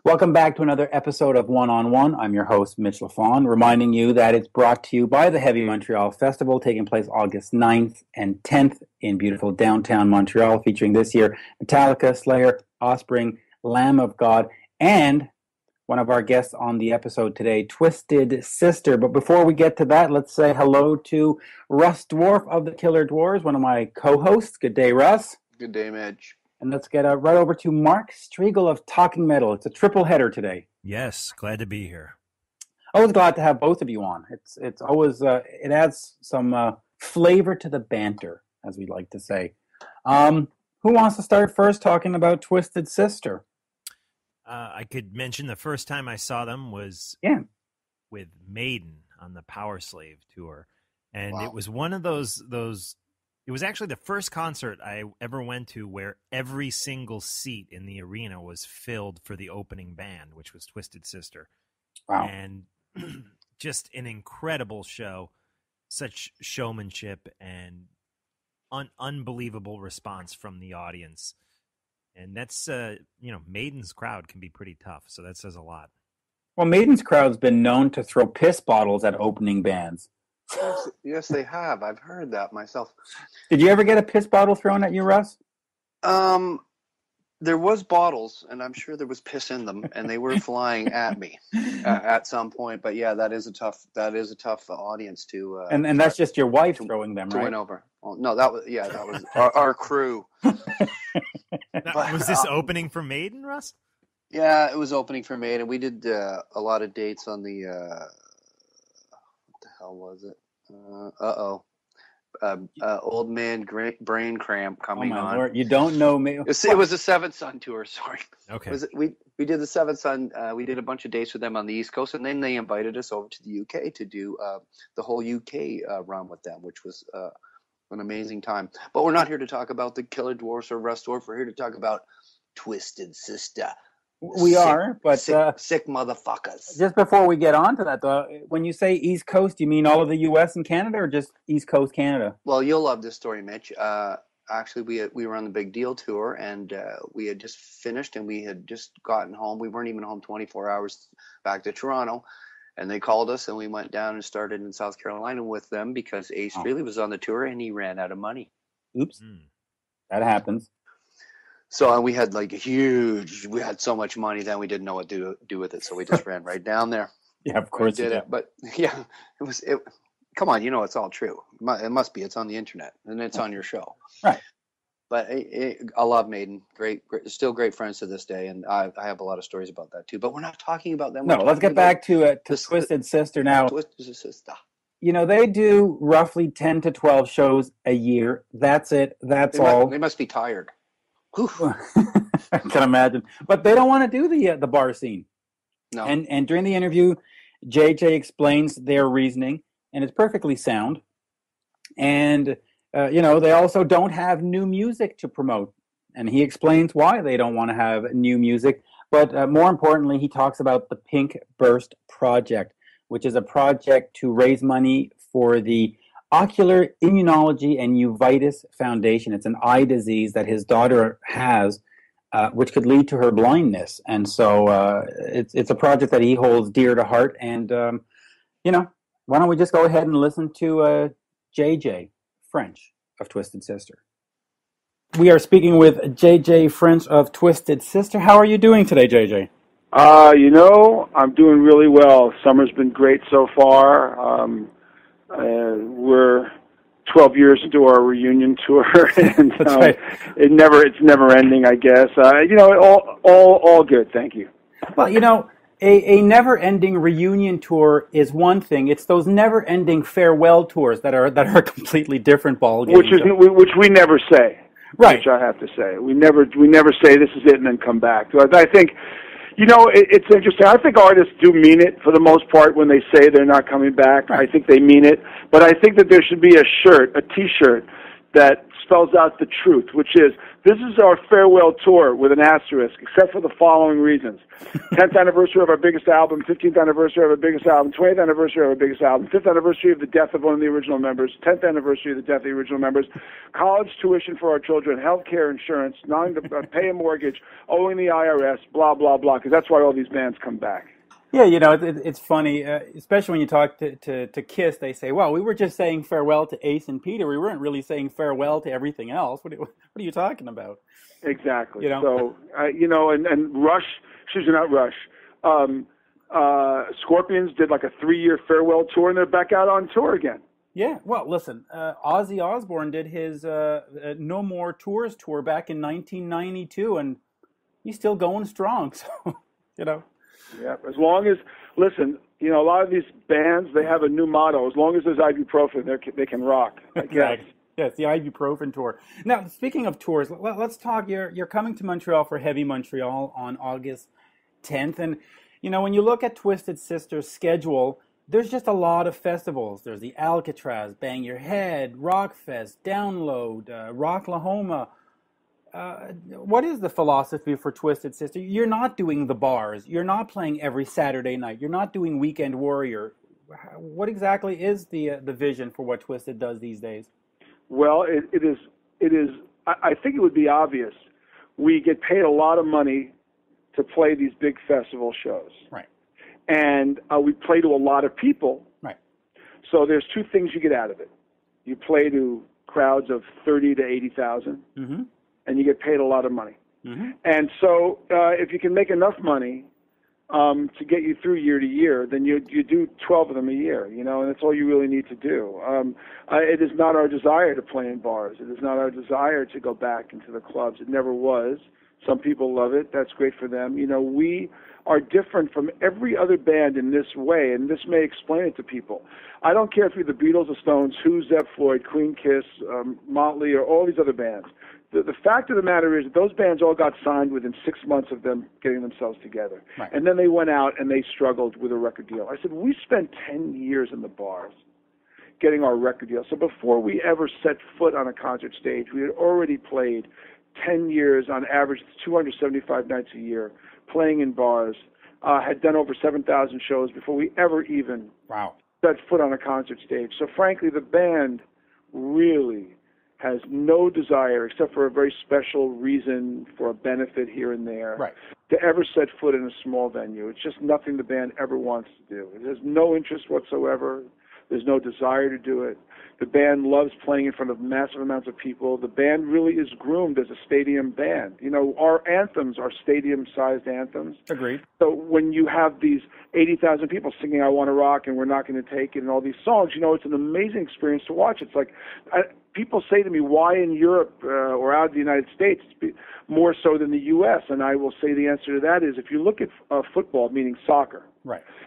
Welcome back to another episode of One on One. I'm your host, Mitch Lafon, reminding you that it's brought to you by the Heavy Montreal Festival, taking place August 9th and 10th in beautiful downtown Montreal, featuring this year Metallica, Slayer, Offspring, Lamb of God, and one of our guests on the episode today, Twisted Sister. But before we get to that, let's say hello to Russ Dwarf of the Killer Dwarfs, one of my co-hosts. Good day, Russ. Good day, Mitch. And let's get right over to Mark Strigl of Talking Metal. It's a triple header today. Yes, glad to be here. Always glad to have both of you on. It's always it adds some flavor to the banter, as we like to say. Who wants to start first talking about Twisted Sister? I could mention the first time I saw them was with Maiden on the Power Slave tour, and It was one of those. It was actually the first concert I ever went to where every single seat in the arena was filled for the opening band, which was Twisted Sister. Wow. And just an incredible show, such showmanship and unbelievable response from the audience. And that's, Maiden's crowd can be pretty tough, so that says a lot. Well, Maiden's crowd's been known to throw piss bottles at opening bands. Yes, they have. I've heard that myself. Did you ever get a piss bottle thrown at you, Russ? There was bottles, and I'm sure there was piss in them, and they were flying at me at some point. But yeah, that is a tough audience to. And that's just your wife throwing them, to right? win over. Oh, no, that was our crew. Was this opening for Maiden, Russ? Yeah, it was opening for Maiden. We did a lot of dates on the. What the hell was it? Old man brain cramp coming on. Oh my Lord, you don't know me. It was a Seventh Son tour. Sorry. Okay. We did the Seventh Son. We did a bunch of dates with them on the East Coast, and then they invited us over to the UK to do the whole UK run with them, which was an amazing time. But we're not here to talk about the Killer Dwarfs or Russ Dwarf. We're here to talk about Twisted Sister. We are, but sick motherfuckers. Just before we get on to that, though, when you say East Coast, you mean all of the U.S. and Canada, or just East Coast Canada? Well, you'll love this story, Mitch. Actually, we were on the Big Deal tour, and we had just finished, and we had just gotten home. We weren't even home 24 hours back to Toronto, and they called us, and we went down and started in South Carolina with them because Ace really was on the tour, and he ran out of money. Oops. That happens. So we had we had so much money then we didn't know what to do with it. So we just ran right down there. Yeah, of course we did it. But yeah, come on, it's all true. It must be. It's on the internet and it's on your show. Right. But I love Maiden. Great, still great friends to this day. And I have a lot of stories about that too. But we're not talking about them. No, let's get back to Twisted Sister now. Twisted Sister. They do roughly 10 to 12 shows a year. That's it. That's all. They must be tired. I can imagine, but they don't want to do the bar scene. No. And during the interview, JJ explains their reasoning, and it's perfectly sound. And they also don't have new music to promote, and he explains why they don't want to have new music. But more importantly, he talks about the Pinkburst Project, which is a project to raise money for the Ocular, Immunology, and Uveitis Foundation. It's an eye disease that his daughter has, which could lead to her blindness. And so it's a project that he holds dear to heart. And, why don't we just go ahead and listen to JJ French of Twisted Sister. We are speaking with JJ French of Twisted Sister. How are you doing today, JJ? I'm doing really well. Summer's been great so far. We're 12 years into our reunion tour, and That's right. It's never ending, I guess. All good. Thank you. Well, a never-ending reunion tour is one thing. It's those never-ending farewell tours that are a completely different ballgame. Which we never say. Right. Which I have to say, we never say this is it and then come back. So I think. It's interesting. I think artists do mean it for the most part when they say they're not coming back. Right. I think they mean it. But I think that there should be a T-shirt that spells out the truth, which is, this is our farewell tour with an asterisk, except for the following reasons. 10th anniversary of our biggest album, 15th anniversary of our biggest album, 20th anniversary of our biggest album, 5th anniversary of the death of one of the original members, 10th anniversary of the death of the original members, college tuition for our children, health care insurance, not to pay a mortgage, owing the IRS, blah, blah, blah, because that's why all these bands come back. Yeah, you know, it's funny, especially when you talk to KISS, they say, well, we were just saying farewell to Ace and Peter. We weren't really saying farewell to everything else. What are you talking about? Exactly. You know? So, you know, and Rush, excuse me, not Rush, Scorpions did like a 3-year farewell tour, and they're back out on tour again. Yeah, well, listen, Ozzy Osbourne did his No More Tours tour back in 1992, and he's still going strong, so, you know. Yeah, as long as, listen, you know, a lot of these bands, they have a new motto. As long as there's ibuprofen, they can rock, I guess. Yes, the ibuprofen tour. Now, speaking of tours, let's talk. You're coming to Montreal for Heavy Montreal on August 10th. And, you know, when you look at Twisted Sister's schedule, there's just a lot of festivals. There's the Alcatraz, Bang Your Head, Rockfest, Download, Rocklahoma. What is the philosophy for Twisted Sister? You're not doing the bars. You're not playing every Saturday night. You're not doing Weekend Warrior. What exactly is the vision for what Twisted does these days? Well, it is. I think it would be obvious. We get paid a lot of money to play these big festival shows, right? And we play to a lot of people, right? So there's two things you get out of it. You play to crowds of 30 to 80,000. Mm-hmm. And you get paid a lot of money. Mm-hmm. And so if you can make enough money to get you through year to year, then you do 12 of them a year, you know, and that's all you really need to do. It is not our desire to play in bars. It is not our desire to go back into the clubs. It never was. Some people love it. That's great for them. You know, we are different from every other band in this way, and this may explain it to people. I don't care if you're the Beatles, the Stones, Who, Zepp, Floyd, Queen, Kiss, Motley, or all these other bands. The fact of the matter is that those bands all got signed within 6 months of them getting themselves together. Right. And then they went out and they struggled with a record deal. I said, we spent 10 years in the bars getting our record deal. So before we ever set foot on a concert stage, we had already played 10 years on average 275 nights a year, playing in bars, had done over 7,000 shows before we ever even set foot on a concert stage. So frankly, the band really has no desire, except for a very special reason for a benefit here and there, to ever set foot in a small venue. It's just nothing the band ever wants to do. It has no interest whatsoever. There's no desire to do it. The band loves playing in front of massive amounts of people. The band really is groomed as a stadium band. You know, our anthems are stadium-sized anthems. Agreed. So when you have these 80,000 people singing I Want to Rock and We're Not Going to Take It and all these songs, you know, it's an amazing experience to watch. It's like, people say to me, why in Europe or out of the United States more so than the U.S.? And I will say the answer to that is if you look at football, meaning soccer,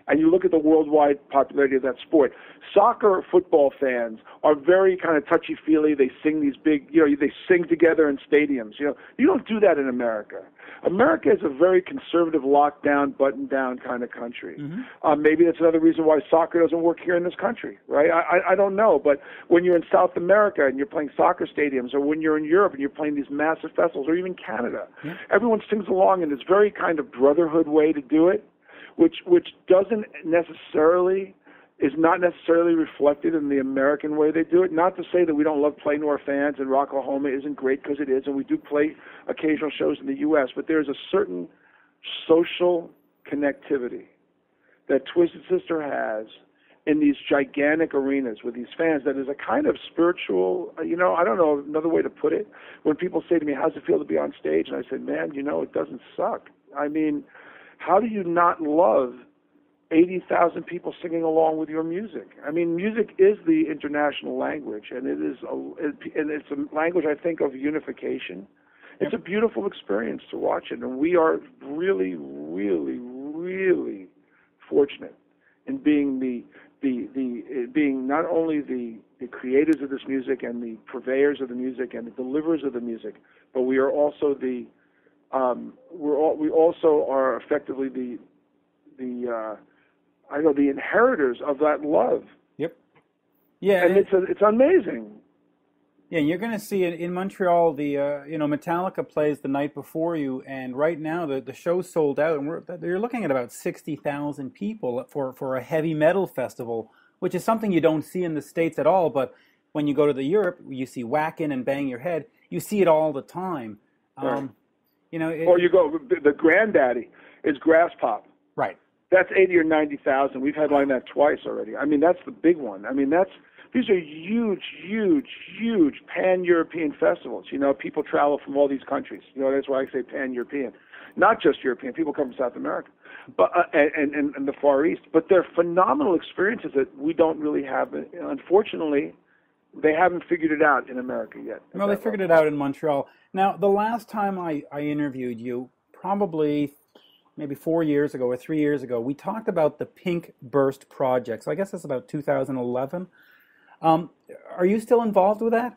and you look at the worldwide popularity of that sport, soccer football fans are very kind of touchy-feely. They sing these big, you know, they sing together in stadiums. You know, you don't do that in America. America is a very conservative, lockdown, button-down kind of country. Mm-hmm. Maybe that's another reason why soccer doesn't work here in this country, right? I don't know. But when you're in South America and you're playing soccer stadiums, or when you're in Europe and you're playing these massive festivals, or even Canada, everyone sings along in this very kind of brotherhood way to do it, which doesn't necessarily is not necessarily reflected in the American way they do it. Not to say that we don't love playing to our fans, and Rocklahoma isn't great, because it is, and we do play occasional shows in the U.S., but there's a certain social connectivity that Twisted Sister has in these gigantic arenas with these fans that is a kind of spiritual, you know, I don't know another way to put it. When people say to me, how's it feel to be on stage? And I say, man, you know, it doesn't suck. I mean, how do you not love 80,000 people singing along with your music? I mean, music is the international language, and it's a language, I think, of unification. It's a beautiful experience to watch it, and we are really, really, really fortunate in being being not only the creators of this music and the purveyors of the music and the deliverers of the music, but we are also we also are effectively the inheritors of that love. Yep. Yeah. And it's amazing. Yeah, you're going to see it in Montreal. The Metallica plays the night before you, and right now the show's sold out, and you're looking at about 60,000 people for a heavy metal festival, which is something you don't see in the States at all. But when you go to Europe, you see Whack In and Bang Your Head. You see it all the time. Right. Or you go, the granddaddy is Grass Pop. Right. That's 80 or 90,000. We've headlined that twice already. I mean, that's the big one. I mean, these are huge, huge, huge pan-European festivals. People travel from all these countries. That's why I say pan-European. Not just European. People come from South America, but and the Far East. But they're phenomenal experiences that we don't really have. Unfortunately, they haven't figured it out in America yet. No, they figured it out in Montreal. Now, the last time I interviewed you, probably maybe 4 years ago or 3 years ago, we talked about the Pinkburst Project. So I guess that's about 2011. Are you still involved with that?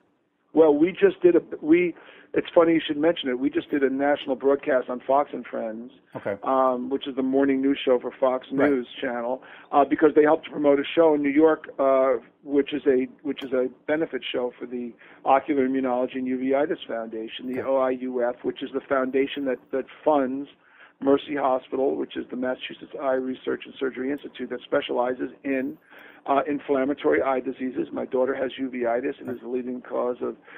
Well, we just did it's funny you should mention it. We just did a national broadcast on Fox and Friends, okay. Which is the morning news show for Fox News channel, because they helped to promote a show in New York, which is a benefit show for the Ocular, Immunology, and Uveitis Foundation, the OIUF, which is the foundation that funds Mercy Hospital, which is the Massachusetts Eye Research and Surgery Institute that specializes in inflammatory eye diseases. My daughter has uveitis, and is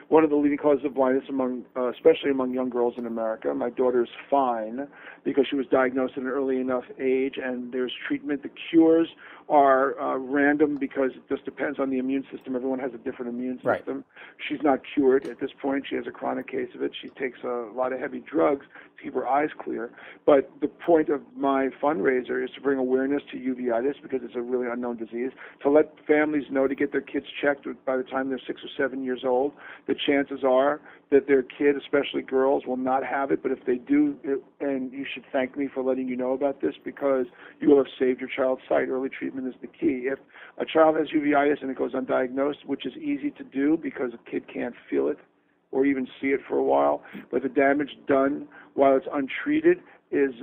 one of the leading causes of blindness especially among young girls in America. My daughter is fine because she was diagnosed at an early enough age, and there's treatment. The cures are random because it just depends on the immune system. Everyone has a different immune system. Right. She's not cured at this point. She has a chronic case of it. She takes a lot of heavy drugs to keep her eyes clear. But the point of my fundraiser is to bring awareness to uveitis because it's a really unknown disease, to let families know to get their kids checked by the time they're 6 or 7 years old. The chances are that their kid, especially girls, will not have it, but if they do, and you should thank me for letting you know about this because you will have saved your child's sight. Early treatment is the key. If a child has uveitis and it goes undiagnosed, which is easy to do because a kid can't feel it or even see it for a while, but the damage done while it's untreated is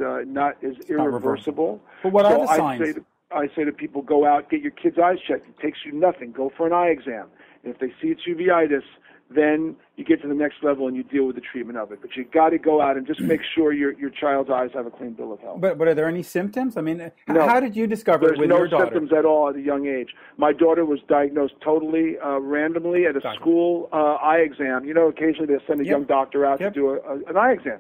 irreversible. But what are the signs? I say to people, go out, get your kid's eyes checked. It takes you nothing. Go for an eye exam. And if they see it's uveitis, then you get to the next level and you deal with the treatment of it. But you got to go out and just make sure your child's eyes have a clean bill of health. But are there any symptoms? I mean, no, how did you discover it with your daughter? There's no symptoms at all at a young age. My daughter was diagnosed totally randomly at a school eye exam. Occasionally they send a young doctor out to do an eye exam.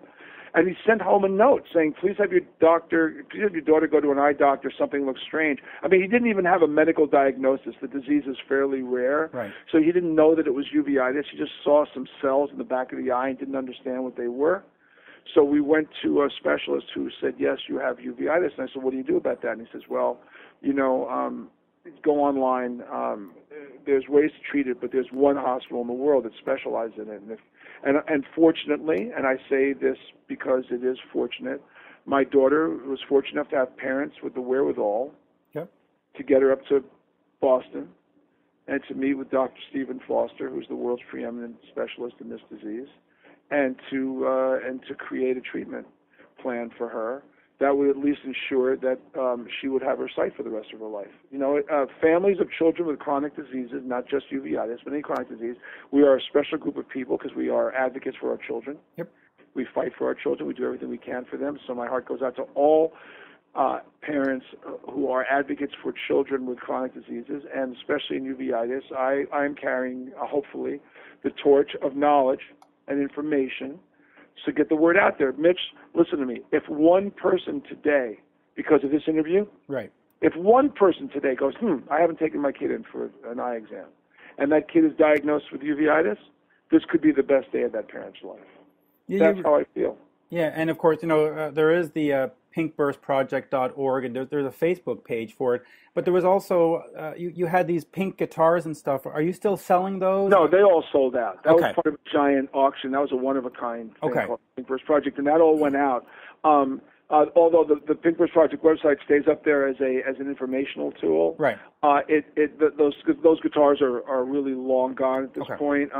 And he sent home a note saying, please have your daughter go to an eye doctor. Something looks strange. I mean, he didn't even have a medical diagnosis. The disease is fairly rare. Right. So he didn't know that it was uveitis. He just saw some cells in the back of the eye and didn't understand what they were. So we went to a specialist who said, yes, you have uveitis. And I said, what do you do about that? And he says, well, go online. There's ways to treat it, but there's one hospital in the world that specializes in it. And fortunately, and I say this because it is fortunate, my daughter was fortunate enough to have parents with the wherewithal to get her up to Boston and to meet with Dr. Stephen Foster, who's the world's preeminent specialist in this disease, and to create a treatment plan for her that would at least ensure that she would have her sight for the rest of her life. Families of children with chronic diseases, not just uveitis, but any chronic disease, we are a special group of people because we are advocates for our children. Yep. We fight for our children. We do everything we can for them. So my heart goes out to all parents who are advocates for children with chronic diseases, and especially in uveitis. I am carrying, hopefully, the torch of knowledge and information to get the word out there. Mitch, listen to me. If one person today, because of this interview, right, if one person today goes, I haven't taken my kid in for an eye exam, and that kid is diagnosed with uveitis, this could be the best day of that parent's life. Yeah, that's how I feel. Yeah, and of course, there is the pinkburstproject.org, and there's a Facebook page for it. But there was also, you had these pink guitars and stuff. Are you still selling those? No, they all sold out. That was part of a giant auction. That was a one-of-a-kind thing called Pinkburst Project, and that all went out. Although the Pinkburst Project website stays up there as an informational tool, right? Those guitars are really long gone at this point,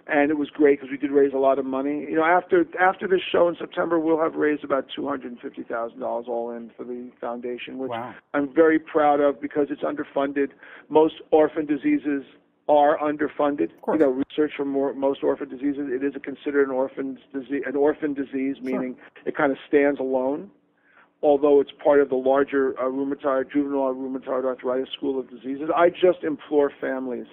and it was great because we did raise a lot of money. After this show in September, we'll have raised about $250,000 all in for the foundation, which I'm very proud of because it's underfunded. Most orphan diseases are underfunded. You know, research for most orphan diseases, it is considered an orphan disease, meaning it kind of stands alone, although it's part of the larger juvenile rheumatoid arthritis school of diseases. I just implore families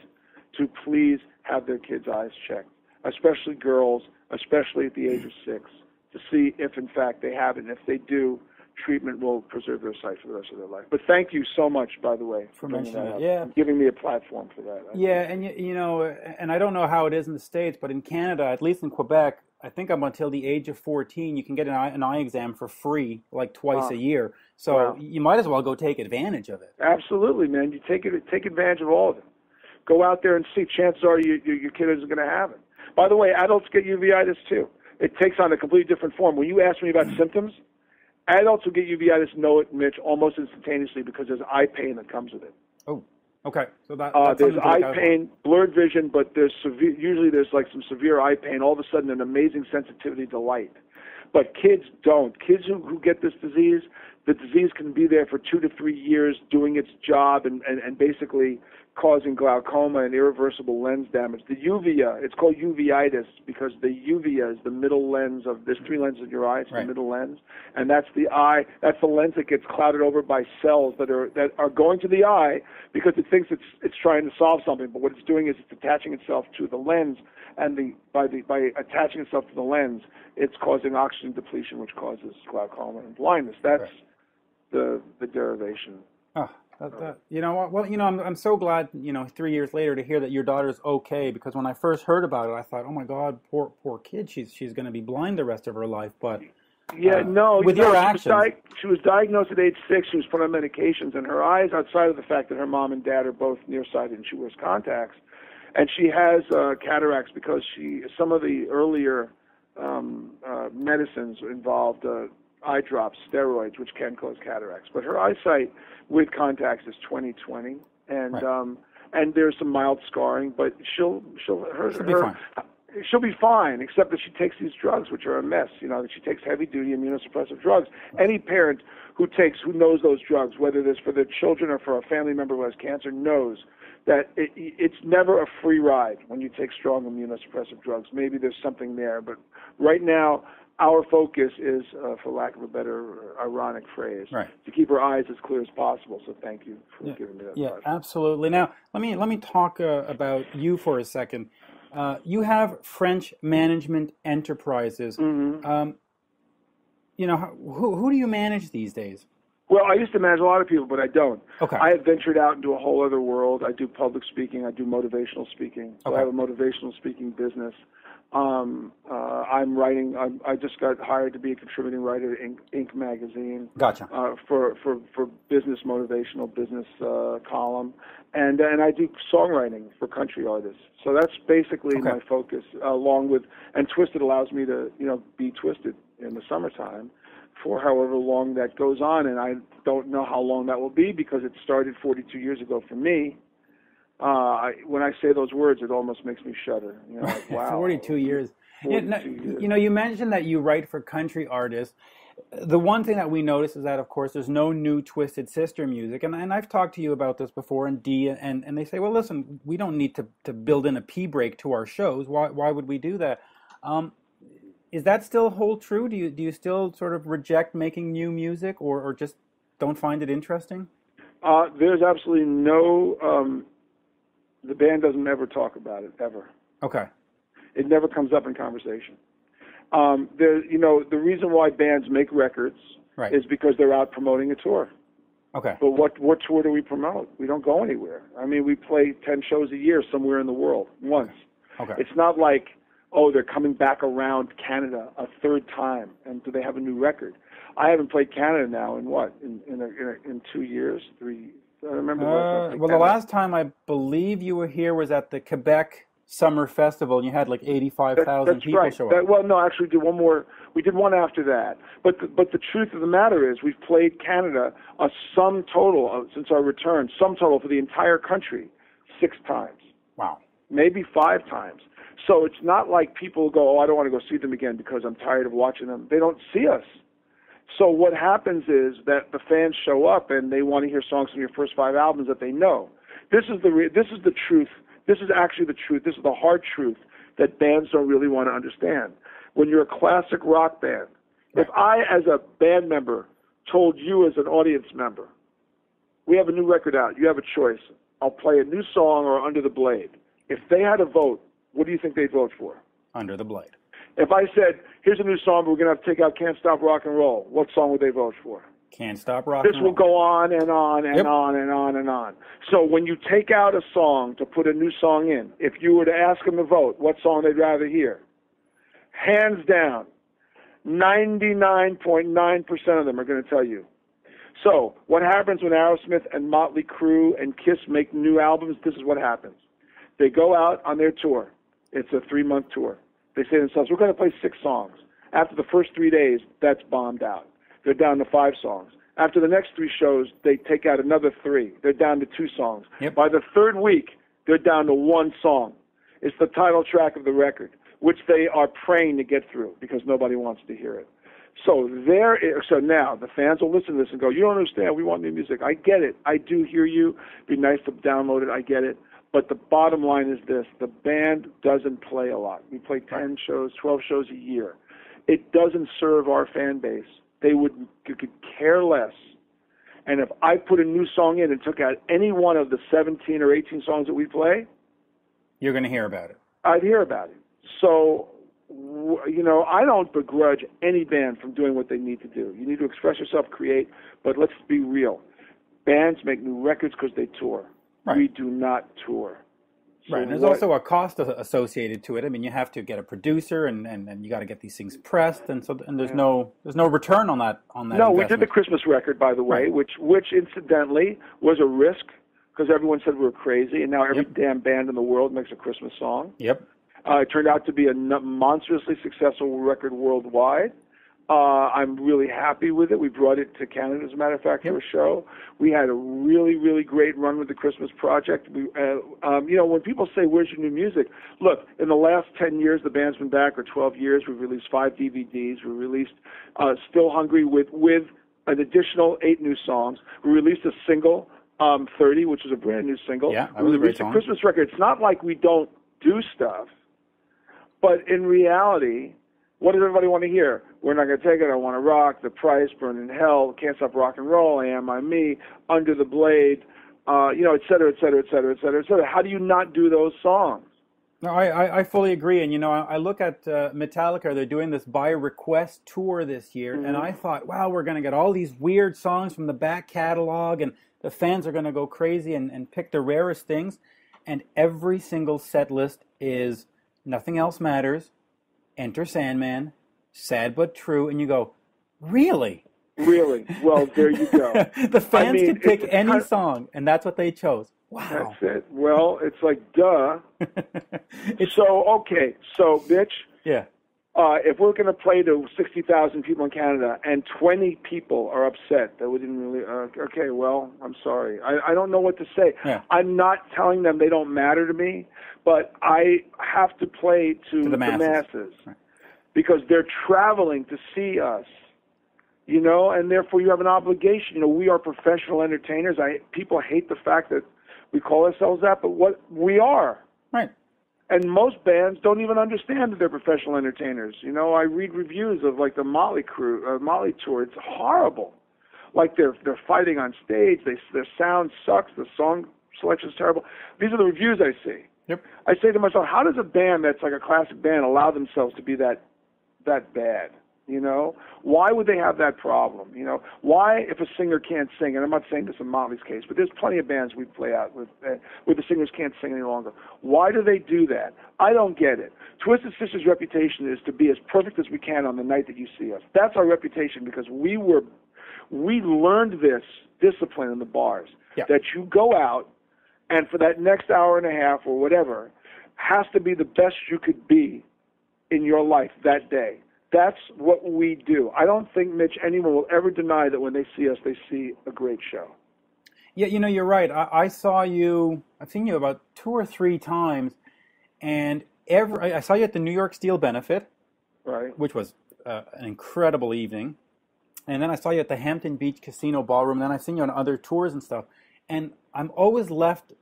to please have their kids' eyes checked, especially girls, especially at the age of 6, to see if, in fact, they have it. And if they do, treatment will preserve their sight for the rest of their life. But thank you so much, by the way, for mentioning that. And giving me a platform for that. And you know, and I don't know how it is in the States, but in Canada, at least in Quebec, I think up until the age of 14, you can get an eye exam for free, like twice a year. So you might as well go take advantage of it. Absolutely, man. You take advantage of all of it. Go out there and see. Chances are your kid isn't going to have it. By the way, adults get uveitis too. It takes on a completely different form. When you ask me about symptoms, adults who get uveitis know it, Mitch, almost instantaneously because there's eye pain that comes with it. Oh, okay. So that's there's eye pain, blurred vision, but usually there's like some severe eye pain. All of a sudden, an amazing sensitivity to light. But kids don't. Kids who get this disease, the disease can be there for 2 to 3 years doing its job and basically causing glaucoma and irreversible lens damage. The uvea, it's called uveitis because the uvea is the middle lens of, there's 3 lenses in your eye, it's the middle lens, and that's the eye, that's the lens that gets clouded over by cells that are going to the eye because it thinks it's trying to solve something, but what it's doing is it's attaching itself to the lens, and by attaching itself to the lens, it's causing oxygen depletion, which causes glaucoma and blindness. That's the derivation. Oh. You know what? Well, you know, I'm so glad, 3 years later to hear that your daughter's okay, because when I first heard about it, I thought, oh my God, poor kid, she's going to be blind the rest of her life. But with your actions, she was diagnosed at age 6. She was put on medications, and her eyes, outside of the fact that her mom and dad are both nearsighted and she wears contacts, and she has cataracts because some of the earlier medicines involved eye drops, steroids, which can cause cataracts. But her eyesight with contacts is 20/20, and there's some mild scarring, but she'll be fine, except that she takes these drugs, which are a mess. That she takes heavy-duty immunosuppressive drugs. Any parent who knows those drugs, whether it's for their children or for a family member who has cancer, knows that it's never a free ride when you take strong immunosuppressive drugs. Maybe there's something there, but right now, our focus is, for lack of a better ironic phrase, to keep her eyes as clear as possible. So thank you for giving me that. Yeah, absolutely. Now, let me talk about you for a second. You have French Management Enterprises. Mm-hmm. Who do you manage these days? Well, I used to manage a lot of people, but I don't. Okay. I have ventured out into a whole other world. I do public speaking. I do motivational speaking. So I have a motivational speaking business. I'm writing. I just got hired to be a contributing writer at Inc. magazine. Gotcha. For business motivational business column, and I do songwriting for country artists. So that's basically my focus. Along with Twisted allows me to be Twisted in the summertime for however long that goes on, and I don't know how long that will be because it started 42 years ago for me. When I say those words, it almost makes me shudder. Like, wow. 42 years. 42 years. You mentioned that you write for country artists. The one thing that we notice is that, of course, there's no new Twisted Sister music. And I've talked to you about this before, and they say, well, listen, we don't need to build in a pee break to our shows. Why would we do that? Is that still hold true? Do you still sort of reject making new music or just don't find it interesting? There's absolutely no... the band doesn't ever talk about it, ever. Okay. It never comes up in conversation. The reason why bands make records is because they're out promoting a tour. Okay. But what tour do we promote? We don't go anywhere. I mean, we play 10 shows a year somewhere in the world once. Okay. It's not like, they're coming back around Canada a third time, and do they have a new record? I haven't played Canada now in what? In 2 years, 3. I remember. The last time I believe you were here was at the Quebec Summer Festival, and you had like 85,000 people show up. Well, no, actually, we did one more. We did one after that. But the truth of the matter is, we've played Canada a sum total since our return, sum total for the entire country, 6 times. Wow. Maybe 5 times. So it's not like people go, I don't want to go see them again because I'm tired of watching them. They don't see us. So what happens is that the fans show up and they want to hear songs from your first 5 albums that they know. This is the truth This is actually the truth. This is the hard truth that bands don't really want to understand. When you're a classic rock band, if I, as a band member, told you as an audience member, we have a new record out, you have a choice, I'll play a new song or Under the Blade. If they had a vote, what do you think they'd vote for? Under the Blade. If I said, here's a new song, but we're going to have to take out Can't Stop Rock and Roll, what song would they vote for? Can't Stop Rock This and Roll. will go on and on and on and on and on. So when you take out a song to put a new song in, if you were to ask them to vote what song they'd rather hear, hands down, 99.9% of them are going to tell you. So what happens when Aerosmith and Motley Crue and Kiss make new albums? This is what happens. They go out on their tour. It's a 3-month tour. They say to themselves, we're going to play 6 songs. After the first 3 days, that's bombed out. They're down to 5 songs. After the next 3 shows, they take out another 3. They're down to 2 songs. Yep. By the 3rd week, they're down to 1 song. It's the title track of the record, which they are praying to get through because nobody wants to hear it. So now the fans will listen to this and go, you don't understand, we want new music. I get it. I do hear you. It'd be nice to download it. I get it. But the bottom line is this. The band doesn't play a lot. We play 10 shows, 12 shows a year. It doesn't serve our fan base. They could care less. And if I put a new song in and took out any one of the 17 or 18 songs that we play, you're going to hear about it. I'd hear about it. So, I don't begrudge any band from doing what they need to do. You need to express yourself, create, but let's be real. Bands make new records because they tour. Right. We do not tour. So right, and there's also a cost associated to it. I mean, you have to get a producer, and you got to get these things pressed, and there's no return on that. No, investment. We did the Christmas record, by the way, which incidentally was a risk because everyone said we were crazy, and now every damn band in the world makes a Christmas song. Yep. It turned out to be a monstrously successful record worldwide. I'm really happy with it. We brought it to Canada, as a matter of fact, for a show. We had a really, really great run with the Christmas Project. When people say, where's your new music? Look, in the last 10 years, the band's been back, or 12 years. We've released 5 DVDs. We released Still Hungry with an additional 8 new songs. We released a single, 30, which is a brand new single. Yeah, we released a Christmas record. It's not like we don't do stuff, but in reality, what does everybody want to hear? We're Not Gonna Take It, I Want to Rock, The Price, Burn in Hell, Can't Stop Rock and Roll, I Am, I'm Me, Under the Blade, et cetera, et cetera, et cetera, et cetera, et cetera. How do you not do those songs? No, I fully agree. And, I look at Metallica. They're doing this by request tour this year. Mm-hmm. And I thought, wow, we're going to get all these weird songs from the back catalog, and the fans are going to go crazy and pick the rarest things. And every single set list is Nothing Else Matters, Enter Sandman, Sad But True, and you go, really? Really? Well, there you go. The fans could pick any song, and that's what they chose. Wow. That's it. Well, it's like, duh. So, Mitch. Yeah. If we're going to play to 60,000 people in Canada and 20 people are upset that we didn't really, okay, well, I'm sorry. I don't know what to say. Yeah. I'm not telling them they don't matter to me, but I have to play to the masses. Right. Because they're traveling to see us, and therefore you have an obligation. We are professional entertainers. People hate the fact that we call ourselves that, but what we are. Right. And most bands don't even understand that they're professional entertainers. I read reviews of like the Motley tour. It's horrible. Like they're fighting on stage. Their sound sucks. The song selection is terrible. These are the reviews I see. Yep. I say to myself, how does a band that's like a classic band allow themselves to be that bad? Why would they have that problem? Why, if a singer can't sing, and I'm not saying this in Motley's case, but there's plenty of bands we play out with where the singers can't sing any longer. Why do they do that? I don't get it. Twisted Sister's reputation is to be as perfect as we can on the night that you see us. That's our reputation because we learned this discipline in the bars, that you go out and for that next hour and a half or whatever has to be the best you could be in your life that day. That's what we do. I don't think, Mitch, anyone will ever deny that when they see us, they see a great show. Yeah, you're right. I've seen you about 2 or 3 times, and I saw you at the New York Steel Benefit, right, which was an incredible evening. And then I saw you at the Hampton Beach Casino Ballroom, and then I've seen you on other tours and stuff. And I'm always left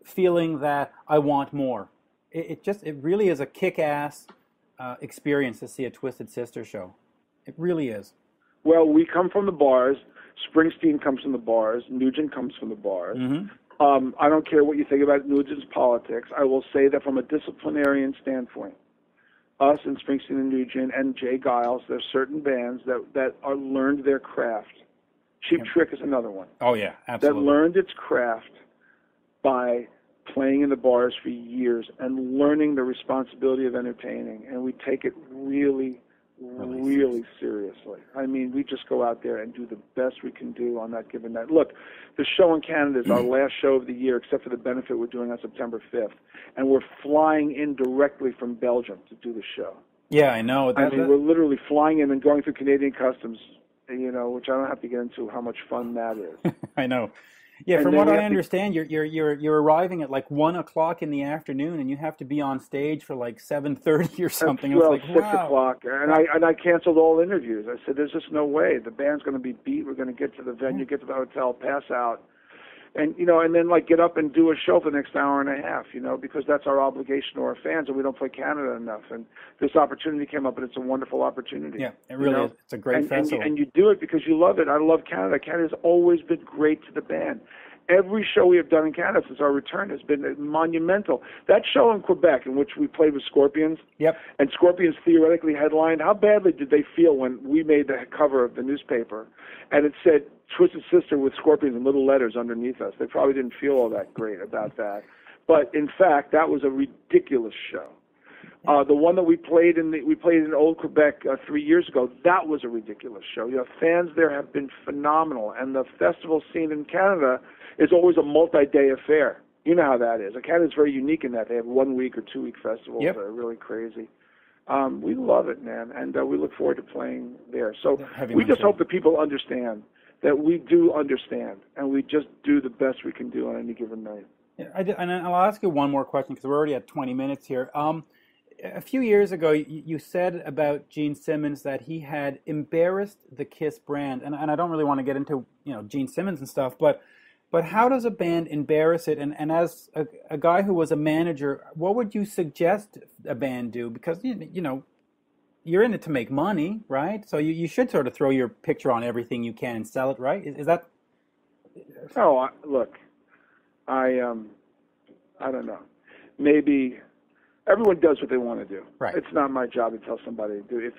feeling that I want more. It really is a kick-ass experience to see a Twisted Sister show. It really is. Well, we come from the bars. Springsteen comes from the bars. Nugent comes from the bars. Mm-hmm. I don't care what you think about Nugent's politics. I will say that from a disciplinarian standpoint, us and Springsteen and Nugent and Jay Giles, there's certain bands that are learned their craft. Cheap Trick is another one. Oh, yeah, absolutely. That learned its craft by playing in the bars for years and learning the responsibility of entertaining. And we take it really seriously. I mean, we just go out there and do the best we can do on that given night. Look, the show in Canada is our last show of the year, except for the benefit we're doing on September 5th. And we're flying in directly from Belgium to do the show. Yeah, I know. We're literally flying in and going through Canadian customs, which I don't have to get into how much fun that is. I know. Yeah, from what I understand, you're arriving at like 1 o'clock in the afternoon, and you have to be on stage for like 7:30 or something. Well, it's like 6 o'clock, and I canceled all interviews. I said, "There's just no way. The band's going to be beat. We're going to get to the venue, get to the hotel, pass out, and then like get up and do a show for the next hour and a half. Because that's our obligation to our fans, and we don't play Canada enough. And this opportunity came up, and it's a wonderful opportunity. Yeah, it really is. It's a great festival. And you do it because you love it. I love Canada. Canada's always been great to the band. Every show we have done in Canada since our return has been monumental. That show in Quebec, in which we played with Scorpions, and Scorpions theoretically headlined, how badly did they feel when we made the cover of the newspaper and it said Twisted Sister with Scorpions in little letters underneath us? They probably didn't feel all that great about that. But in fact, that was a ridiculous show. The one that we played in Old Quebec 3 years ago, that was a ridiculous show. Fans there have been phenomenal, and the festival scene in Canada is always a multi-day affair. You know how that is. Canada's very unique in that they have 1 week or 2 week festivals that are really crazy. We love it, man, and we look forward to playing there. So we just hope that people understand that we do understand, and we just do the best we can do on any given night. Yeah, and I'll ask you one more question because we're already at 20 minutes here. A few years ago, you said about Gene Simmons that he had embarrassed the KISS brand, and I don't really want to get into Gene Simmons and stuff, but how does a band embarrass it? And as a guy who was a manager, what would you suggest a band do? Because you're in it to make money, right? So you should sort of throw your picture on everything you can and sell it, right? Is that? Oh, look, I don't know. Maybe. Everyone does what they want to do. Right. It's not my job to tell somebody to do.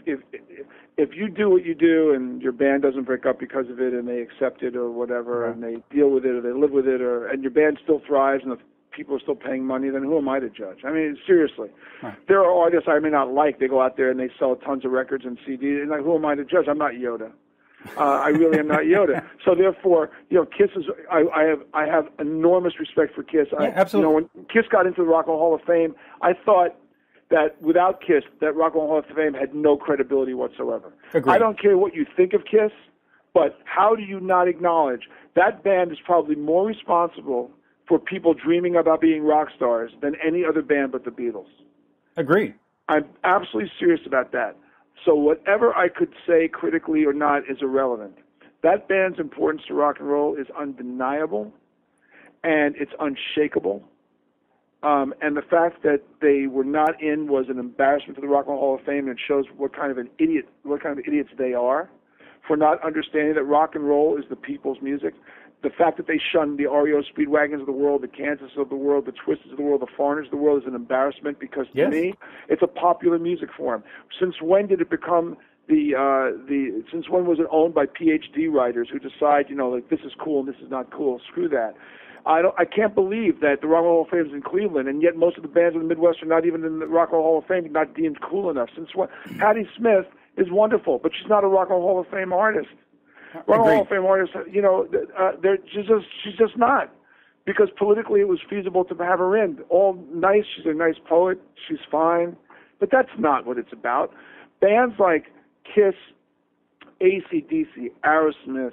If you do what you do and your band doesn't break up because of it and they accept it or whatever and they deal with it or they live with it and your band still thrives and the people are still paying money, then who am I to judge? I mean, seriously. Right. There are artists I may not like. They go out there and they sell tons of records and CDs. And who am I to judge? I'm not Yoda. I really am not Yoda. So therefore, KISS is. I have enormous respect for KISS. Absolutely. When KISS got into the Rock and Roll Hall of Fame, I thought that without KISS, that Rock and Roll Hall of Fame had no credibility whatsoever. Agreed. I don't care what you think of KISS, but how do you not acknowledge that band is probably more responsible for people dreaming about being rock stars than any other band but the Beatles? Agreed. I'm absolutely serious about that. So whatever I could say critically or not is irrelevant. That band's importance to rock and roll is undeniable, and it's unshakable. And the fact that they were not in was an embarrassment to the Rock and Roll Hall of Fame, and it shows what kind of idiots they are for not understanding that rock and roll is the people's music. The fact that they shun the REO Speedwagons of the world, the Kansas of the world, the Twisteds of the world, the Foreigners of the world is an embarrassment because to me, it's a popular music form. Since when did it become since when was it owned by PhD writers who decide, this is cool and this is not cool? Screw that. I can't believe that the Rock and Roll Hall of Fame is in Cleveland, and yet most of the bands in the Midwest are not even in the Rock and Roll Hall of Fame, not deemed cool enough. Since when? Patti Smith is wonderful, but she's not a Rock and Roll Hall of Fame artist. Rock and Roll Hall of Fame artists, she's just not, because politically it was feasible to have her in. All nice, she's a nice poet, she's fine, but that's not what it's about. Bands like KISS, AC/DC, Aerosmith,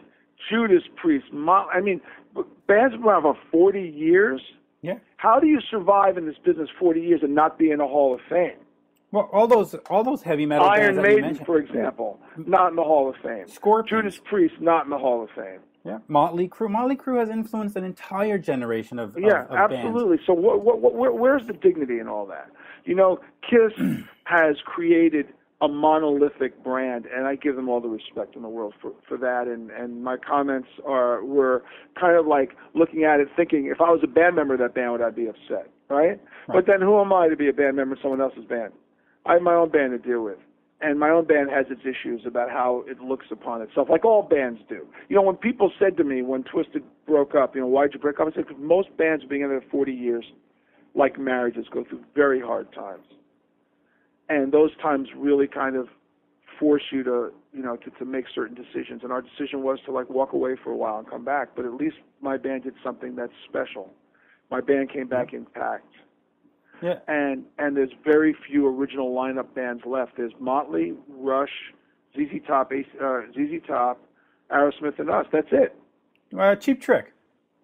Judas Priest, bands have been around for 40 years. Yeah. How do you survive in this business 40 years and not be in a Hall of Fame? Well, all those heavy metal Iron bands Maiden, for example, not in the Hall of Fame. Scorpions. Judas Priest, not in the Hall of Fame. Yeah, Motley Crue. Motley Crue has influenced an entire generation of absolutely. bands. So where's the dignity in all that? You know, Kiss has created a monolithic brand, and I give them all the respect in the world for that. And my comments were kind of like looking at it, thinking, if I was a band member of that band, would I be upset, right? But then who am I to be a band member of someone else's band? I have my own band to deal with. And my own band has its issues about how it looks upon itself, like all bands do. You know, when people said to me when Twisted broke up, you know, why'd you break up? I said, because most bands being together 40 years, like marriages, go through very hard times. And those times really kind of force you to, you know, to make certain decisions. And our decision was to, like, walk away for a while and come back. But at least my band did something that's special. My band came back intact. Yeah. And there's very few original lineup bands left. There's Motley, Rush, ZZ Top, Aerosmith, and us. That's it. Cheap Trick.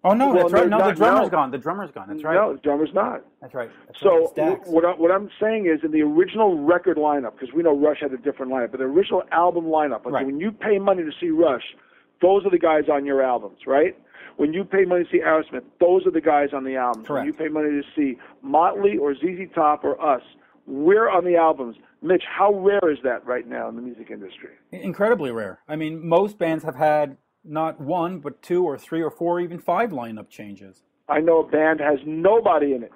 Oh no, that's right. No, the drummer's gone. The drummer's gone. That's right. No, the drummer's not. That's right. So what I'm saying is, in the original record lineup, because we know Rush had a different lineup, but the original album lineup, like when you pay money to see Rush, those are the guys on your albums, right? When you pay money to see Aerosmith, those are the guys on the albums. Correct. When you pay money to see Motley or ZZ Top or us, we're on the albums. Mitch, how rare is that right now in the music industry? Incredibly rare. I mean, most bands have had not one, but 2 or 3 or 4, even 5 lineup changes. I know a band has nobody in it.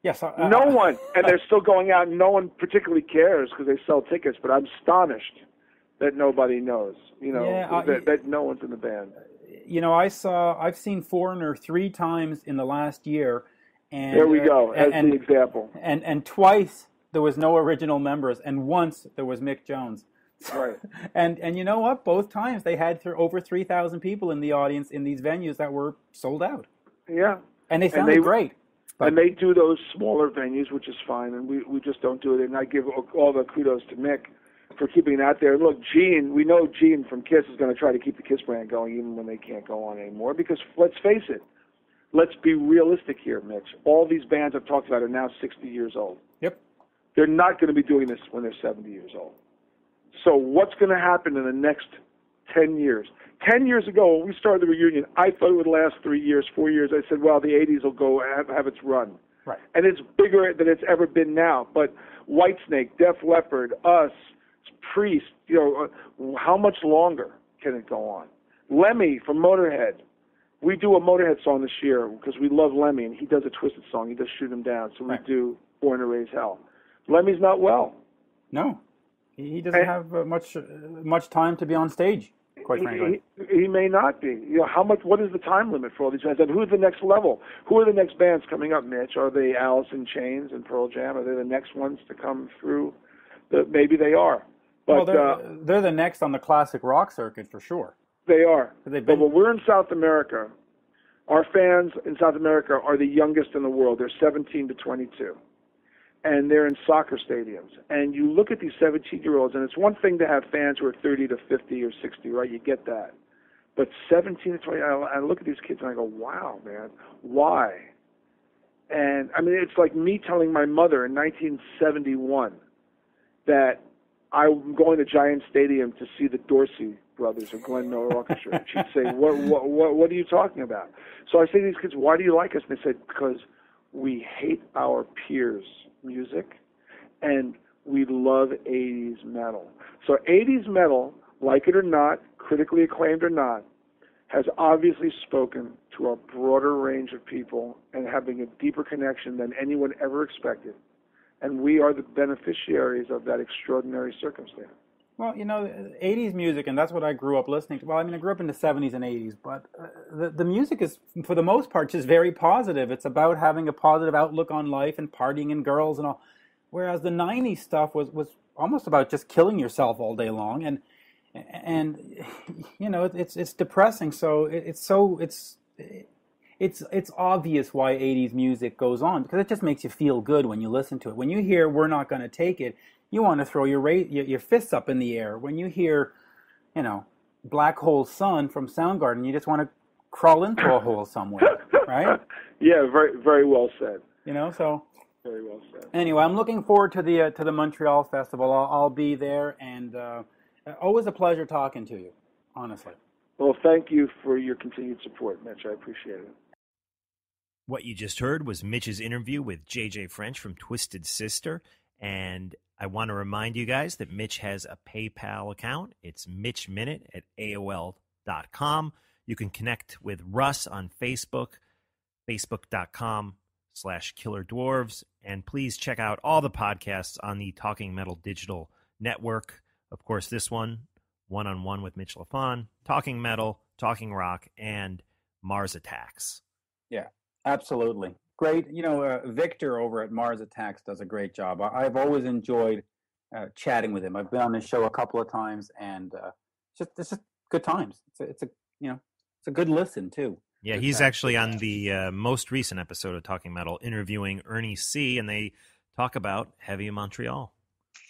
Yes. No one. And they're still going out, and no one particularly cares because they sell tickets, but I'm astonished that nobody knows, you know, that no one's in the band. You know, I've seen Foreigner 3 times in the last year. And there we go, as the example. And twice there was no original members, and once there was Mick Jones. Right. And you know what? Both times they had over 3,000 people in the audience in these venues that were sold out. Yeah. And they sounded great. And they do those smaller venues, which is fine, and we just don't do it. And I give all the kudos to Mick for keeping it out there. Look, Gene, we know Gene from KISS is going to try to keep the KISS brand going even when they can't go on anymore, because let's face it, let's be realistic here, Mitch. All these bands I've talked about are now 60 years old. Yep. They're not going to be doing this when they're 70 years old. So what's going to happen in the next 10 years? 10 years ago, when we started the reunion, I thought it would last 3 years, 4 years. I said, well, the 80s will go have its run. Right. And it's bigger than it's ever been now. But Whitesnake, Def Leppard, us, Priest, you know, how much longer can it go on? Lemmy from Motorhead. We do a Motorhead song this year because we love Lemmy, and he does a Twisted song. He does Shoot 'Em Down. So we do Born to Raise Hell. Lemmy's not well. No. He doesn't have much time to be on stage, quite frankly. He may not be. You know, what is the time limit for all these bands? And who's the next level? Who are the next bands coming up, Mitch? Are they Alice in Chains and Pearl Jam? Are they the next ones to come through? Maybe they are. But, well, they're the next on the classic rock circuit for sure. They are. But when we're in South America, our fans in South America are the youngest in the world. They're 17 to 22. And they're in soccer stadiums. And you look at these 17-year-olds, and it's one thing to have fans who are 30 to 50 or 60, right? You get that. But 17 to 20, I look at these kids and I go, wow, man, why? And, I mean, it's like me telling my mother in 1971 that I'm going to Giant Stadium to see the Dorsey Brothers or Glenn Miller Orchestra. And she'd say, what are you talking about? So I say to these kids, why do you like us? And they said, because we hate our peers' music and we love 80s metal. So 80s metal, like it or not, critically acclaimed or not, has obviously spoken to a broader range of people and having a deeper connection than anyone ever expected. And we are the beneficiaries of that extraordinary circumstance. Well, you know, 80s music, and that's what I grew up listening to. Well, I mean, I grew up in the 70s and 80s, but the music is, for the most part, just very positive. It's about having a positive outlook on life and partying and girls and all. Whereas the 90s stuff was almost about just killing yourself all day long. And you know, it's depressing. So it's obvious why 80s music goes on, because it just makes you feel good when you listen to it. When you hear We're Not Gonna Take It, you want to throw your fists up in the air. When you hear, you know, Black Hole Sun from Soundgarden, you just want to crawl into a hole somewhere, right? Yeah, very, very well said. You know, so Very well said. Anyway, I'm looking forward to the Montreal Festival. I'll be there, and always a pleasure talking to you, honestly. Well, thank you for your continued support, Mitch. I appreciate it. What you just heard was Mitch's interview with JJ French from Twisted Sister, and I want to remind you guys that Mitch has a PayPal account. It's mitchminute@aol.com. You can connect with Russ on Facebook, facebook.com/Killer Dwarves, and please check out all the podcasts on the Talking Metal Digital Network. Of course, this one-on-one with Mitch Lafon, Talking Metal, Talking Rock, and Mars Attacks. Yeah, absolutely. Great. Victor over at Mars Attacks does a great job. I've always enjoyed chatting with him. I've been on his show a couple of times, and it's just good times. It's a good listen too. Yeah, he's actually on the most recent episode of Talking Metal interviewing Ernie C., and they talk about Heavy Montreal.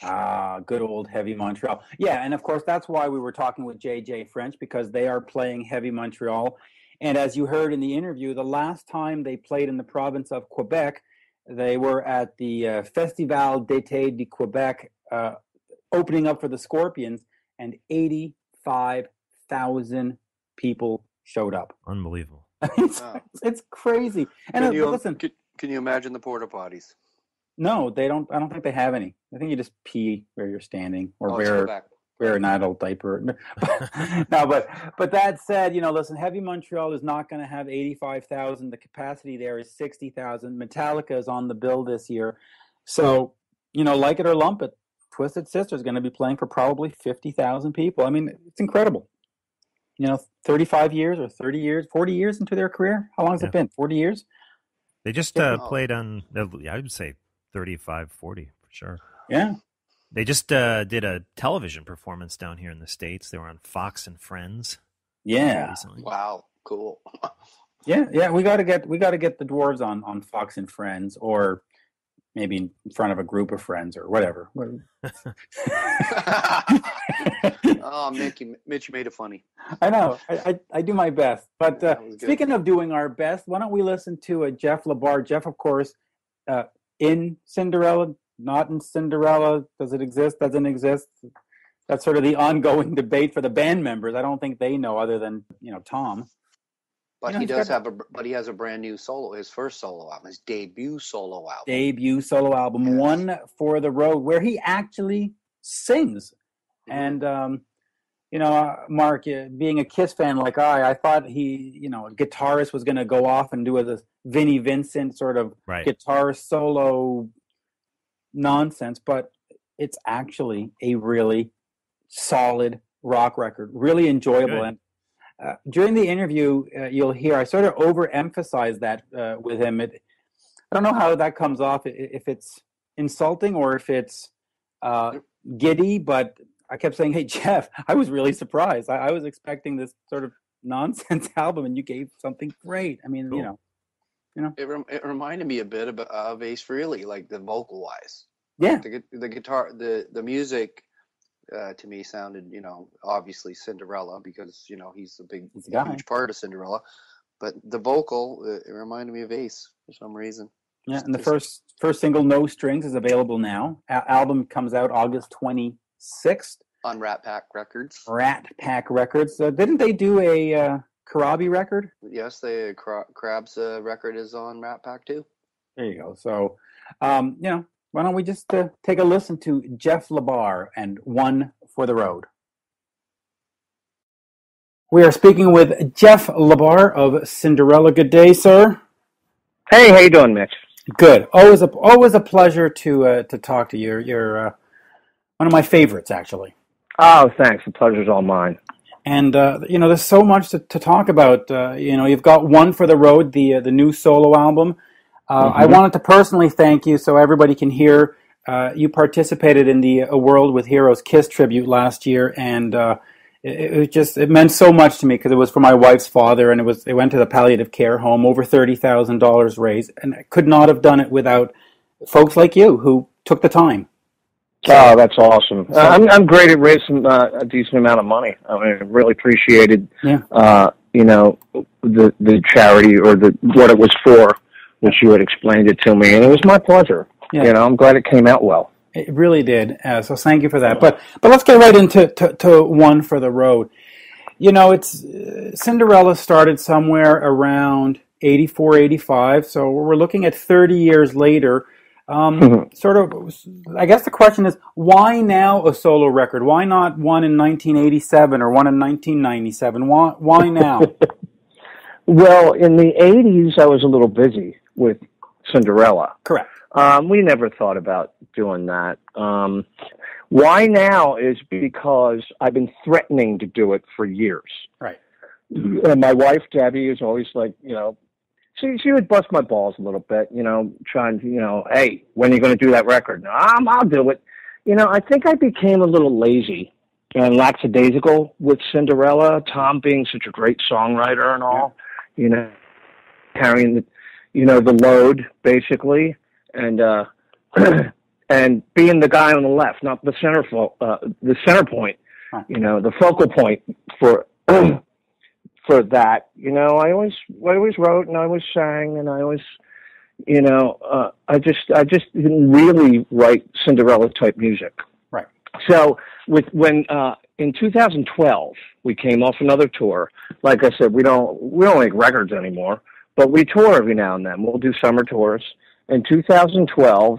Ah, good old Heavy Montreal. Yeah, and of course, that's why we were talking with JJ French, because they are playing Heavy Montreal. And as you heard in the interview, the last time they played in the province of Quebec, they were at the Festival d'été de Québec, opening up for the Scorpions, and 85,000 people showed up. Unbelievable. It's crazy. And listen, can you imagine the porta potties? No, they don't. I don't think they have any. I think you just pee where you're standing, or wear an adult diaper. No, but that said, listen, Heavy Montreal is not going to have 85,000. The capacity there is 60,000. Metallica is on the bill this year, so like it or lump it, Twisted Sister is going to be playing for probably 50,000 people. I mean, it's incredible. 35 years or 30 years, 40 years into their career. How long has it been? 40 years. They just played on. I would say 35, 40 for sure. Yeah. They just did a television performance down here in the States. They were on Fox and Friends. Yeah. Recently. Wow. Cool. Yeah. We got to get the Dwarves on Fox and Friends, or maybe in front of a group of friends or whatever. Oh, Mitch made it funny. I know. I do my best. But speaking of doing our best, why don't we listen to Jeff LaBar? Jeff, of course, in Cinderella, not in Cinderella. Does it exist? Doesn't exist? That's sort of the ongoing debate for the band members. I don't think they know, other than Tom. But he does have he has a brand new solo, his first solo album, his debut solo album. Yes. One for the Road, where he actually sings. And Mark, being a Kiss fan like I thought he, a guitarist was going to go off and do a Vinnie Vincent sort of guitar solo nonsense, but it's actually a really solid rock record, really enjoyable. Good. And during the interview, you'll hear I sort of overemphasize that with him. I don't know how that comes off, if it's insulting or if it's giddy, but I kept saying, "Hey, Jeff, I was really surprised. I was expecting this sort of nonsense album, and you gave something great." I mean, cool. It reminded me a bit of Ace Frehley, like the vocal wise. Yeah. The guitar, the music, to me sounded, obviously Cinderella, because he's a huge part of Cinderella. But the vocal, it reminded me of Ace for some reason. Yeah, and the first single, No Strings, is available now. Album comes out August 26th. On Rat Pack Records. Didn't they do a Karabi record? Yes, Crab's record is on Rat Pack too. There you go. So, why don't we just take a listen to Jeff LaBar and One for the Road. We are speaking with Jeff LaBar of Cinderella. Good day, sir. Hey, how you doing, Mitch? Good. Always a pleasure to talk to you. You're one of my favorites, actually. Oh, thanks. The pleasure's all mine. And there's so much to talk about. You've got One for the Road, the new solo album. I wanted to personally thank you, so everybody can hear. You participated in the A World with Heroes Kiss tribute last year, and it meant so much to me, because it was for my wife's father, and it went to the palliative care home, over $30,000 raised, and I could not have done it without folks like you who took the time. Oh, that's awesome. I'm great at raising a decent amount of money. I mean, I really appreciated, the charity or what it was for. which you had explained it to me, and it was my pleasure. Yeah. You know, I'm glad it came out well. It really did. So thank you for that. But let's get right into to One for the Road. You know, it's Cinderella started somewhere around 84, 85. So we're looking at 30 years later. Sort of, I guess the question is, why now a solo record? Why not one in 1987 or one in 1997? Why now? Well, in the 80s, I was a little busy with Cinderella. Correct. We never thought about doing that. Why now is because I've been threatening to do it for years. Right. And my wife, Debbie, is always like, you know, she would bust my balls a little bit, you know, trying to, you know, hey, when are you going to do that record? No, I'll do it. You know, I think I became a little lazy and lackadaisical with Cinderella, Tom being such a great songwriter and all, you know, carrying the, you know, the load basically, and and being the guy on the left, not the center point, you know, the focal point for for that. You know, I always wrote and I always sang and I always, you know, I just didn't really write Cinderella type music. Right. So when in 2012 we came off another tour. Like I said, we don't make records anymore, but we tour every now and then. We'll do summer tours. In 2012,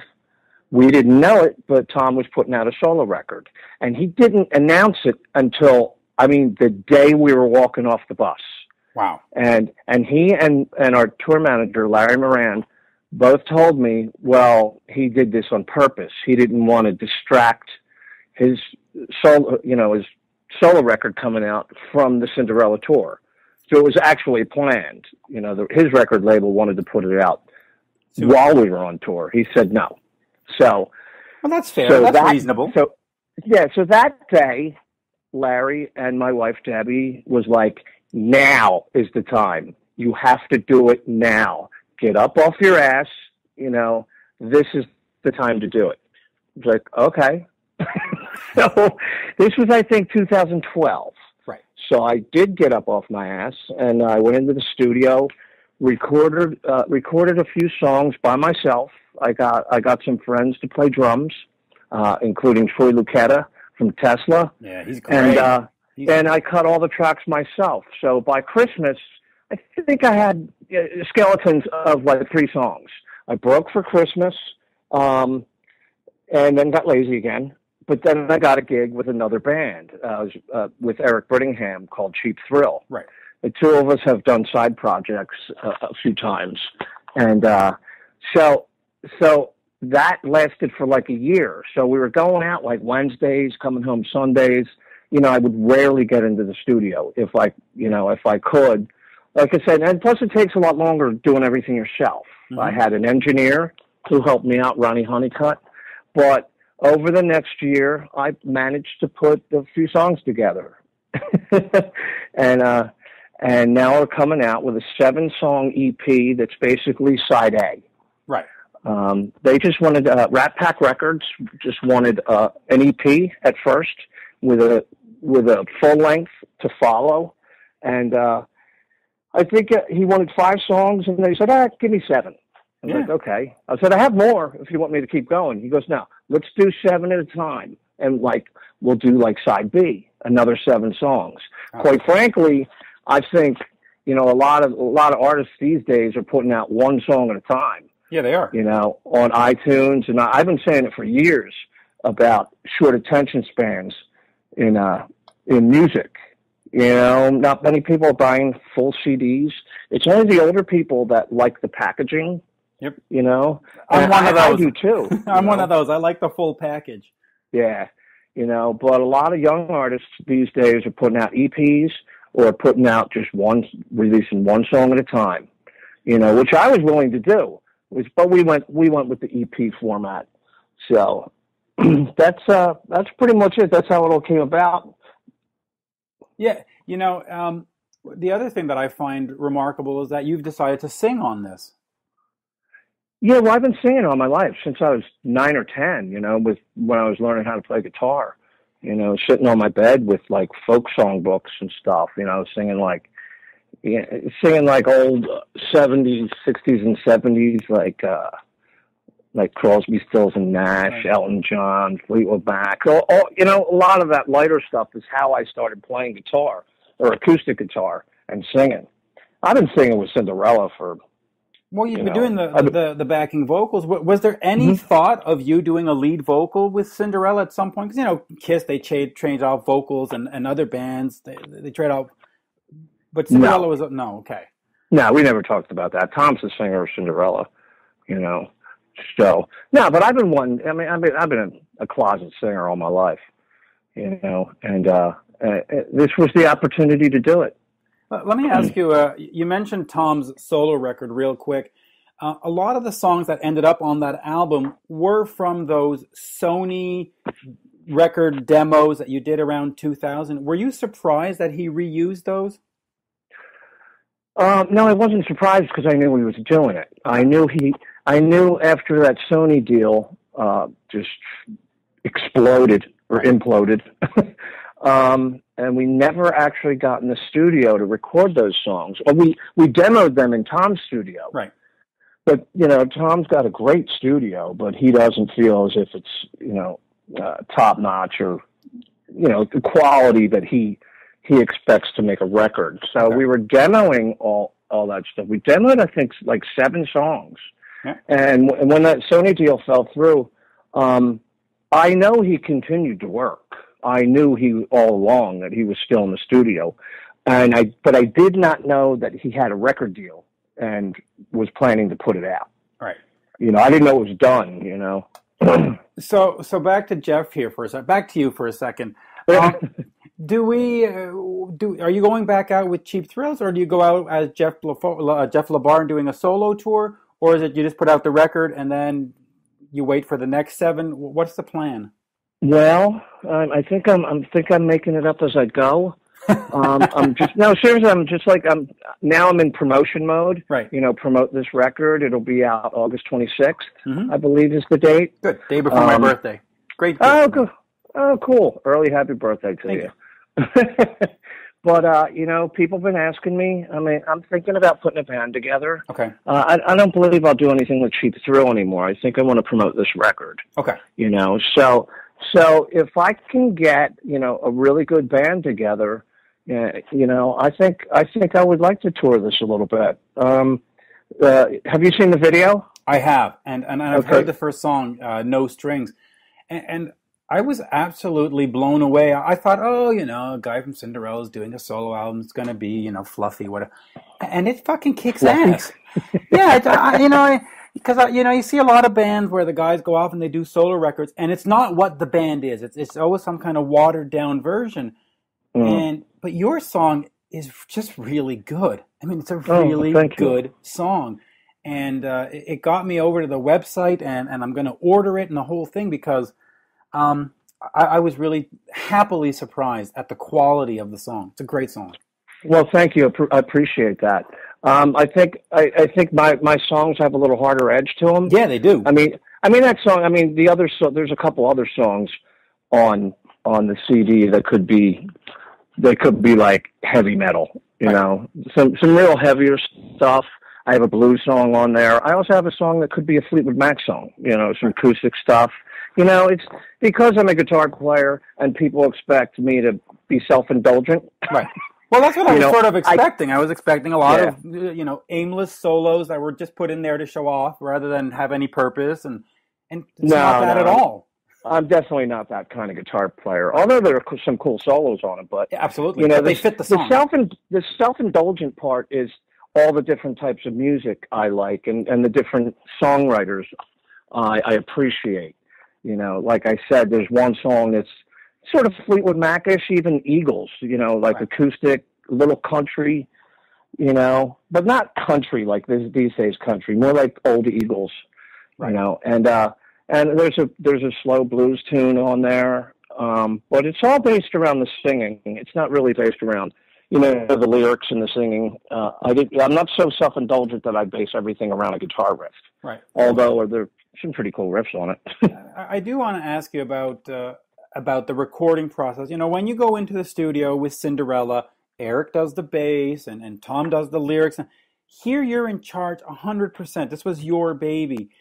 we didn't know it, but Tom was putting out a solo record, and he didn't announce it until, I mean, the day we were walking off the bus. Wow. And he and our tour manager, Larry Moran, both told me, well, he did this on purpose. He didn't want to distract his solo, you know, his solo record coming out from the Cinderella tour. So it was actually planned. You know, his record label wanted to put it out while we were on tour. He said no. So, well, that's fair. So that's reasonable. So, yeah. So that day, Larry and my wife Debbie was like, "Now is the time. You have to do it now. Get up off your ass. You know, this is the time to do it." It's like, okay. So this was, I think, 2012. Right. So I did get up off my ass and I went into the studio, recorded a few songs by myself. I got some friends to play drums, including Troy Lucetta from Tesla. Yeah, he's great. And I cut all the tracks myself. So by Christmas, I think I had skeletons of like 3 songs. I broke for Christmas, and then got lazy again. But then I got a gig with another band, with Eric Brittingham, called Cheap Thrill. Right. The two of us have done side projects a few times, and so that lasted for like a year. So we were going out like Wednesdays, coming home Sundays. You know, I would rarely get into the studio if I could. Like I said, and plus it takes a lot longer doing everything yourself. Mm-hmm. I had an engineer who helped me out, Ronnie Honeycutt, but over the next year, I managed to put a few songs together. And now we're coming out with a 7-song EP that's basically side A. Right. They just wanted, Rat Pack Records just wanted an EP at first with a full length to follow. And I think he wanted 5 songs, and they said, give me 7. I was like, okay. I said, I have more if you want me to keep going. He goes, no, let's do 7 at a time. And like, we'll do like side B, another 7 songs. Okay. Quite frankly, I think, you know, a lot of artists these days are putting out 1 song at a time. Yeah, they are. You know, on iTunes. And I've been saying it for years about short attention spans in music. You know, not many people are buying full CDs. It's only the older people that like the packaging. Yep. You know, I'm one of those. I do too. I'm one of those. I like the full package. Yeah. You know, but a lot of young artists these days are putting out EPs or putting out just releasing 1 song at a time. You know, which I was willing to do. But we went with the EP format. So that's pretty much it. That's how it all came about. Yeah. You know, the other thing that I find remarkable is that you've decided to sing on this. Yeah, well, I've been singing all my life since I was 9 or 10, you know, when I was learning how to play guitar, you know, sitting on my bed with like folk song books and stuff, you know, singing like, Yeah, singing like old 70s, 60s, and 70s, like Crosby, Stills, and Nash, Elton John, Fleetwood Mac. A lot of that lighter stuff is how I started playing guitar or acoustic guitar and singing. I've been singing with Cinderella for. Well, you've been doing the backing vocals. Was there any thought of you doing a lead vocal with Cinderella at some point? Because, KISS, they changed out vocals, and other bands, they trade out. But Cinderella was... No, okay. No, we never talked about that. Tom's the singer of Cinderella, So, no, but I've been a closet singer all my life, and this was the opportunity to do it. Let me ask you, you mentioned Tom's solo record real quick. A lot of the songs that ended up on that album were from those Sony record demos that you did around 2000. Were you surprised that he reused those? No, I wasn't surprised because I knew he was doing it. I knew after that Sony deal just exploded or imploded. And we never actually got in the studio to record those songs. We demoed them in Tom's studio. Right. But, Tom's got a great studio, but he doesn't feel as if it's, top notch or, the quality that he expects to make a record. So we were demoing all that stuff. We demoed, I think, like 7 songs. Yeah. And when that Sony deal fell through, I know he continued to work. I knew all along that he was still in the studio, but I did not know that he had a record deal and was planning to put it out. Right. I didn't know it was done. So back to Jeff here for a second. Back to you for a second. Are you going back out with Cheap Thrills, or do you go out as Jeff LaBar and doing a solo tour, or is it you just put out the record and then you wait for the next 7? What's the plan? Well, I think I'm making it up as I go. Seriously, I'm in promotion mode. Right. Promote this record. It'll be out August 26th, I believe is the date. Good. Day before my birthday. Great. Oh, good. Oh, cool. Early happy birthday to you. But, people have been asking me. I'm thinking about putting a band together. Okay. I don't believe I'll do anything with Cheap Thrill anymore. I think I want to promote this record. Okay. So if I can get, a really good band together, I think I would like to tour this a little bit. Have you seen the video? I have, and I've heard the first song, No Strings, and I was absolutely blown away. I thought, a guy from Cinderella is doing a solo album. It's going to be, fluffy, whatever, and it fucking kicks ass. Yeah, because you see a lot of bands where the guys go off and they do solo records, and it's not what the band is. It's always some kind of watered down version. But your song is just really good. It's a really good song, and it got me over to the website, and I'm going to order it and the whole thing because I was really happily surprised at the quality of the song. It's a great song. Well, thank you. I appreciate that. I think my songs have a little harder edge to them. Yeah, they do. That song. The other there's a couple other songs on the CD that could be like heavy metal. Some real heavier stuff. I have a blues song on there. I also have a song that could be a Fleetwood Mac song. Some acoustic stuff. It's because I'm a guitar player and people expect me to be self-indulgent. Right. Well, that's what I was sort of expecting. I was expecting a lot of, aimless solos that were just put in there to show off rather than have any purpose. And it's not that at all. I'm definitely not that kind of guitar player, although there are some cool solos on it. But absolutely, but they fit the song. The self-indulgent part is all the different types of music I like and the different songwriters I appreciate. Like I said, there's one song that's sort of Fleetwood Mac-ish, even Eagles, acoustic, little country, but not country like these days country, more like old Eagles, and there's a slow blues tune on there, but it's all based around the singing. It's not really based around, the lyrics and the singing. I'm not so self-indulgent that I base everything around a guitar riff. Right. Although there are some pretty cool riffs on it. I do want to ask you about the recording process. When you go into the studio with Cinderella, Eric does the bass and Tom does the lyrics. Here you're in charge 100%. This was your baby.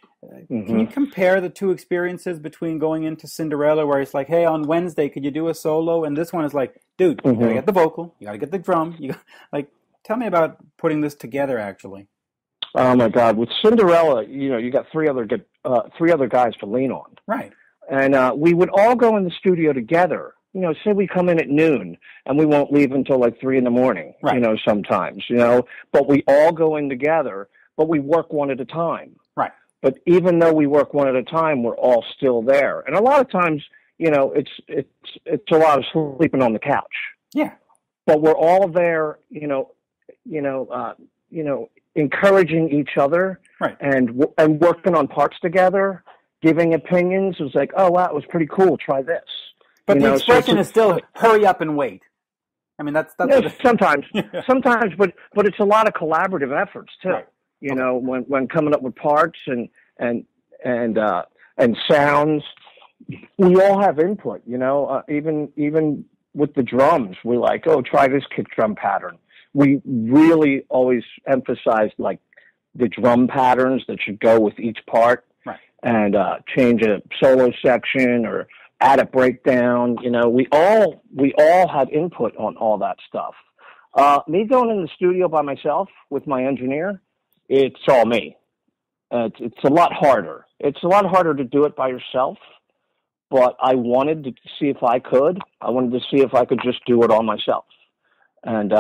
Can you compare the two experiences between going into Cinderella, where it's like, hey, on Wednesday, could you do a solo? And this one is like, dude, you got to get the vocal, you got to get the drum. Tell me about putting this together, actually. Oh my God! With Cinderella, you got three other guys to lean on. Right. And we would all go in the studio together. Say we come in at noon and we won't leave until like 3 a.m. Right. Sometimes, but we all go in together, but we work one at a time. Right. But even though we work one at a time, we're all still there. And a lot of times, it's a lot of sleeping on the couch. Yeah. But we're all there, encouraging each other, right, and working on parts together, giving opinions. It was like, oh wow, it was pretty cool. Try this. But the expression is still hurry up and wait. I mean, that's sometimes, but it's a lot of collaborative efforts too. Right. When coming up with parts and sounds, we all have input. Even with the drums, we like, oh, try this kick drum pattern. We really always emphasize like the drum patterns that should go with each part, right, and change a solo section or add a breakdown. We all had input on all that stuff. Me going in the studio by myself with my engineer, it's all me. It's a lot harder. It's a lot harder to do it by yourself, but I wanted to see if I could. I wanted to see if I could just do it all myself. And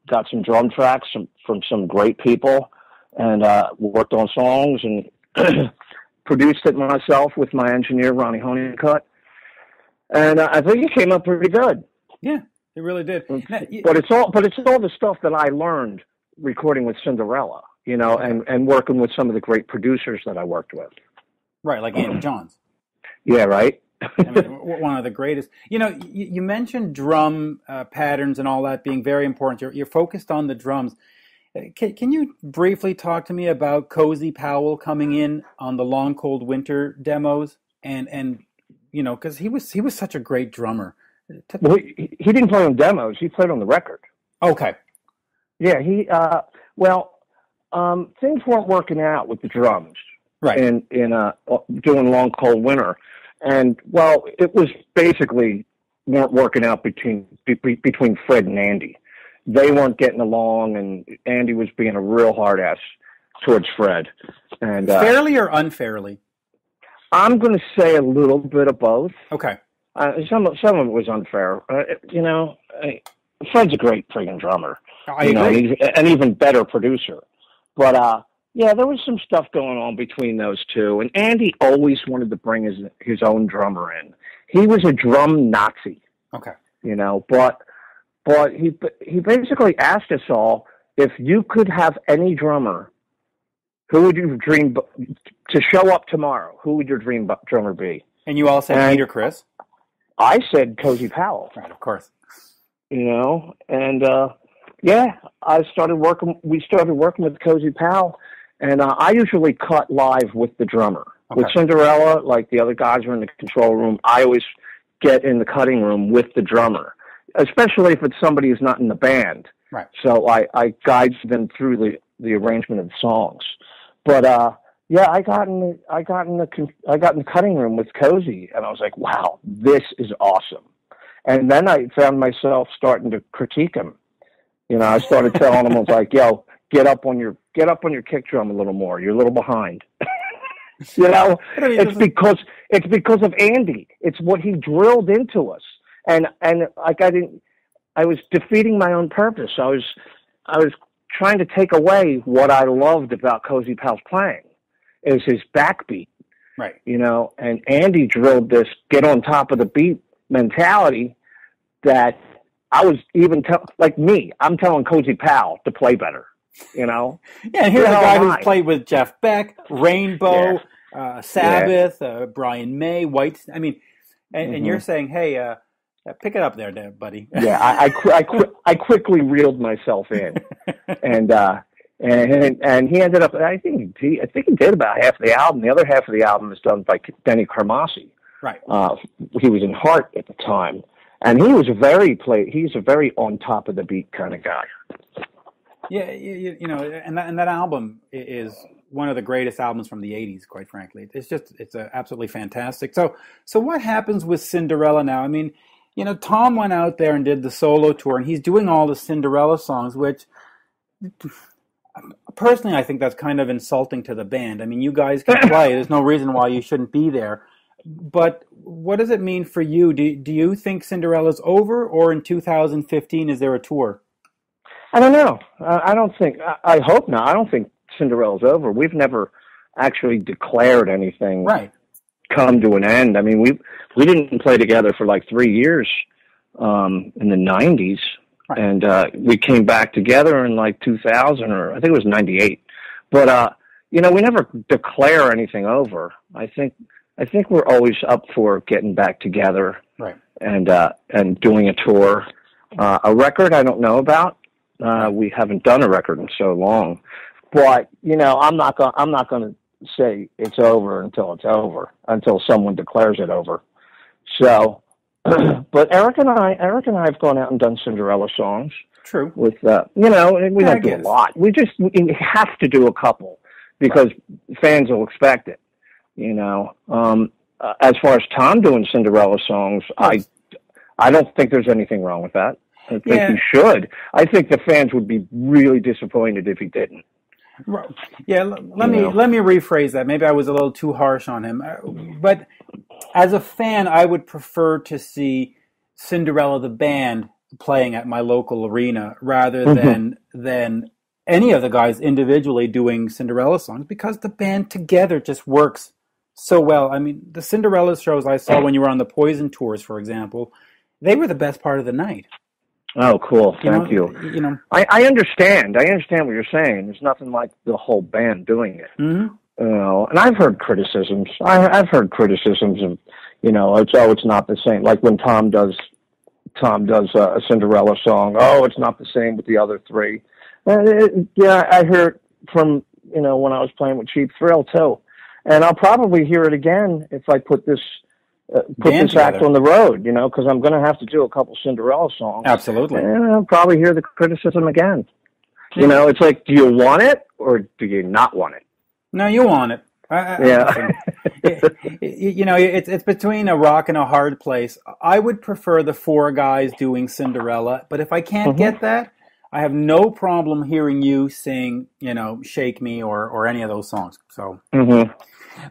got some drum tracks from some great people, and worked on songs and produced it myself with my engineer, Ronnie Honeycutt. And I think it came up pretty good. Yeah, it really did. But it's all the stuff that I learned recording with Cinderella, and working with some of the great producers that I worked with. Right, like Andy Johns. Yeah, right. I mean, one of the greatest. You mentioned drum patterns and all that being very important. You're focused on the drums. Can you briefly talk to me about Cozy Powell coming in on the Long Cold Winter demos and because he was such a great drummer. Well, he didn't play on demos. He played on the record. Okay. Yeah, things weren't working out with the drums. Right. In doing Long Cold Winter. And, well, it was basically weren't working out between Fred and Andy. They weren't getting along, and Andy was being a real hard ass towards Fred. And fairly or unfairly? I'm going to say a little bit of both. Okay. Some of it was unfair. Fred's a great friggin' drummer. I agree. He's an even better producer. But yeah, there was some stuff going on between those two, and Andy always wanted to bring his own drummer in. He was a drum Nazi. Okay. But he basically asked us all, if you could have any drummer, who would you dream to show up tomorrow? Who would your dream drummer be? And you all said Peter Criss? I said Cozy Powell. Right, of course. And yeah, we started working with Cozy Powell. And I usually cut live with the drummer. Okay. With Cinderella, like the other guys are in the control room, I always get in the cutting room with the drummer, especially if it's somebody who's not in the band. Right. So I guide them through the arrangement of the songs. But yeah, I got in the cutting room with Cozy, and I was like, wow, this is awesome. And then I found myself starting to critique him. I started telling him, I was like, yo, get up on your kick drum a little more. You're a little behind. It's because of Andy. It's what he drilled into us. And like I was defeating my own purpose. I was trying to take away what I loved about Cozy Powell's playing is his backbeat. Right. And Andy drilled this get on top of the beat mentality that I was even I'm telling Cozy Powell to play better. Yeah, and here's a guy who's played with Jeff Beck, Rainbow, Sabbath, Brian May, White. I mean, and you're saying, hey, pick it up there, buddy. Yeah, I quickly reeled myself in, and he ended up. I think he did about half of the album. The other half of the album was done by Benny Carmassi. Right. He was in Heart at the time, And he's a very on top of the beat kind of guy. Yeah, you know, and that album is one of the greatest albums from the 80s, quite frankly. It's absolutely fantastic. So what happens with Cinderella now? I mean, you know, Tom went out there and did the solo tour, and he's doing all the Cinderella songs, which personally I think that's kind of insulting to the band. I mean, you guys can play. There's no reason why you shouldn't be there. But what does it mean for you? Do you think Cinderella's over, or in 2015 is there a tour? I don't know. I don't think. I hope not. I don't think Cinderella's over. We've never actually declared anything come to an end. I mean, we didn't play together for like 3 years in the 90s, and we came back together in like 2000, or I think it was 98. But you know, we never declare anything over. I think we're always up for getting back together, and doing a tour. A record I don't know about. We haven't done a record in so long, but you know, I'm not going to say it's over until someone declares it over. So, but Eric and I have gone out and done Cinderella songs. True. With you know, we don't do a lot. We have to do a couple because fans will expect it. You know, as far as Tom doing Cinderella songs, I don't think there's anything wrong with that. I think he should. I think the fans would be really disappointed if he didn't. Right. Yeah, let me rephrase that. Maybe I was a little too harsh on him. But as a fan, I would prefer to see Cinderella the band playing at my local arena rather than any of the guys individually doing Cinderella songs, because the band together just works so well. I mean, the Cinderella shows I saw when you were on the Poison tours, for example, they were the best part of the night. Oh, cool. Thank you. You know, I understand. I understand what you're saying. There's nothing like the whole band doing it. Mm-hmm. You know, and I've heard criticisms. I've heard criticisms of, you know, it's not the same. Like when Tom does a Cinderella song. Oh, it's not the same with the other three. Yeah, I heard from, you know, when I was playing with Cheap Thrill too, and I'll probably hear it again if I put this act on the road, you know, because I'm going to have to do a couple Cinderella songs. Absolutely. And I'll probably hear the criticism again. You know, it's like, do you want it or do you not want it? No, you want it. You know, it's between a rock and a hard place. I would prefer the four guys doing Cinderella, but if I can't get that, I have no problem hearing you sing, you know, Shake Me or any of those songs. So,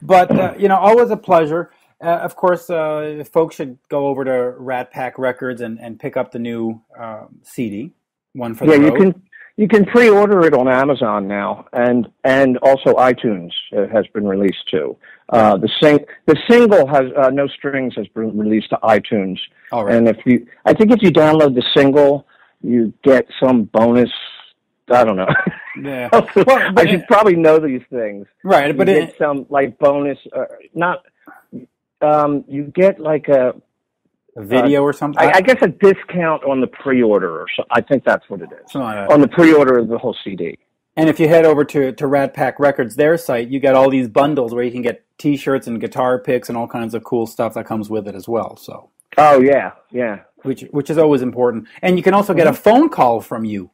but, you know, always a pleasure. Of course, folks should go over to Rat Pack Records and pick up the new CD, One for the Road. You can pre-order it on Amazon now, and also iTunes has been released too. The single has No Strings has been released to iTunes. All right. And I think if you download the single, you get some bonus. I don't know. Yeah. Well, I should probably know these things. Right, but you get some like bonus. You get like a video or something? I guess a discount on the pre-order, or so. I think that's what it is. On the pre-order of the whole CD. And if you head over to Rat Pack Records, their site, you get all these bundles where you can get T-shirts and guitar picks and all kinds of cool stuff that comes with it as well. So. Oh yeah. Which is always important, and you can also get a phone call from you.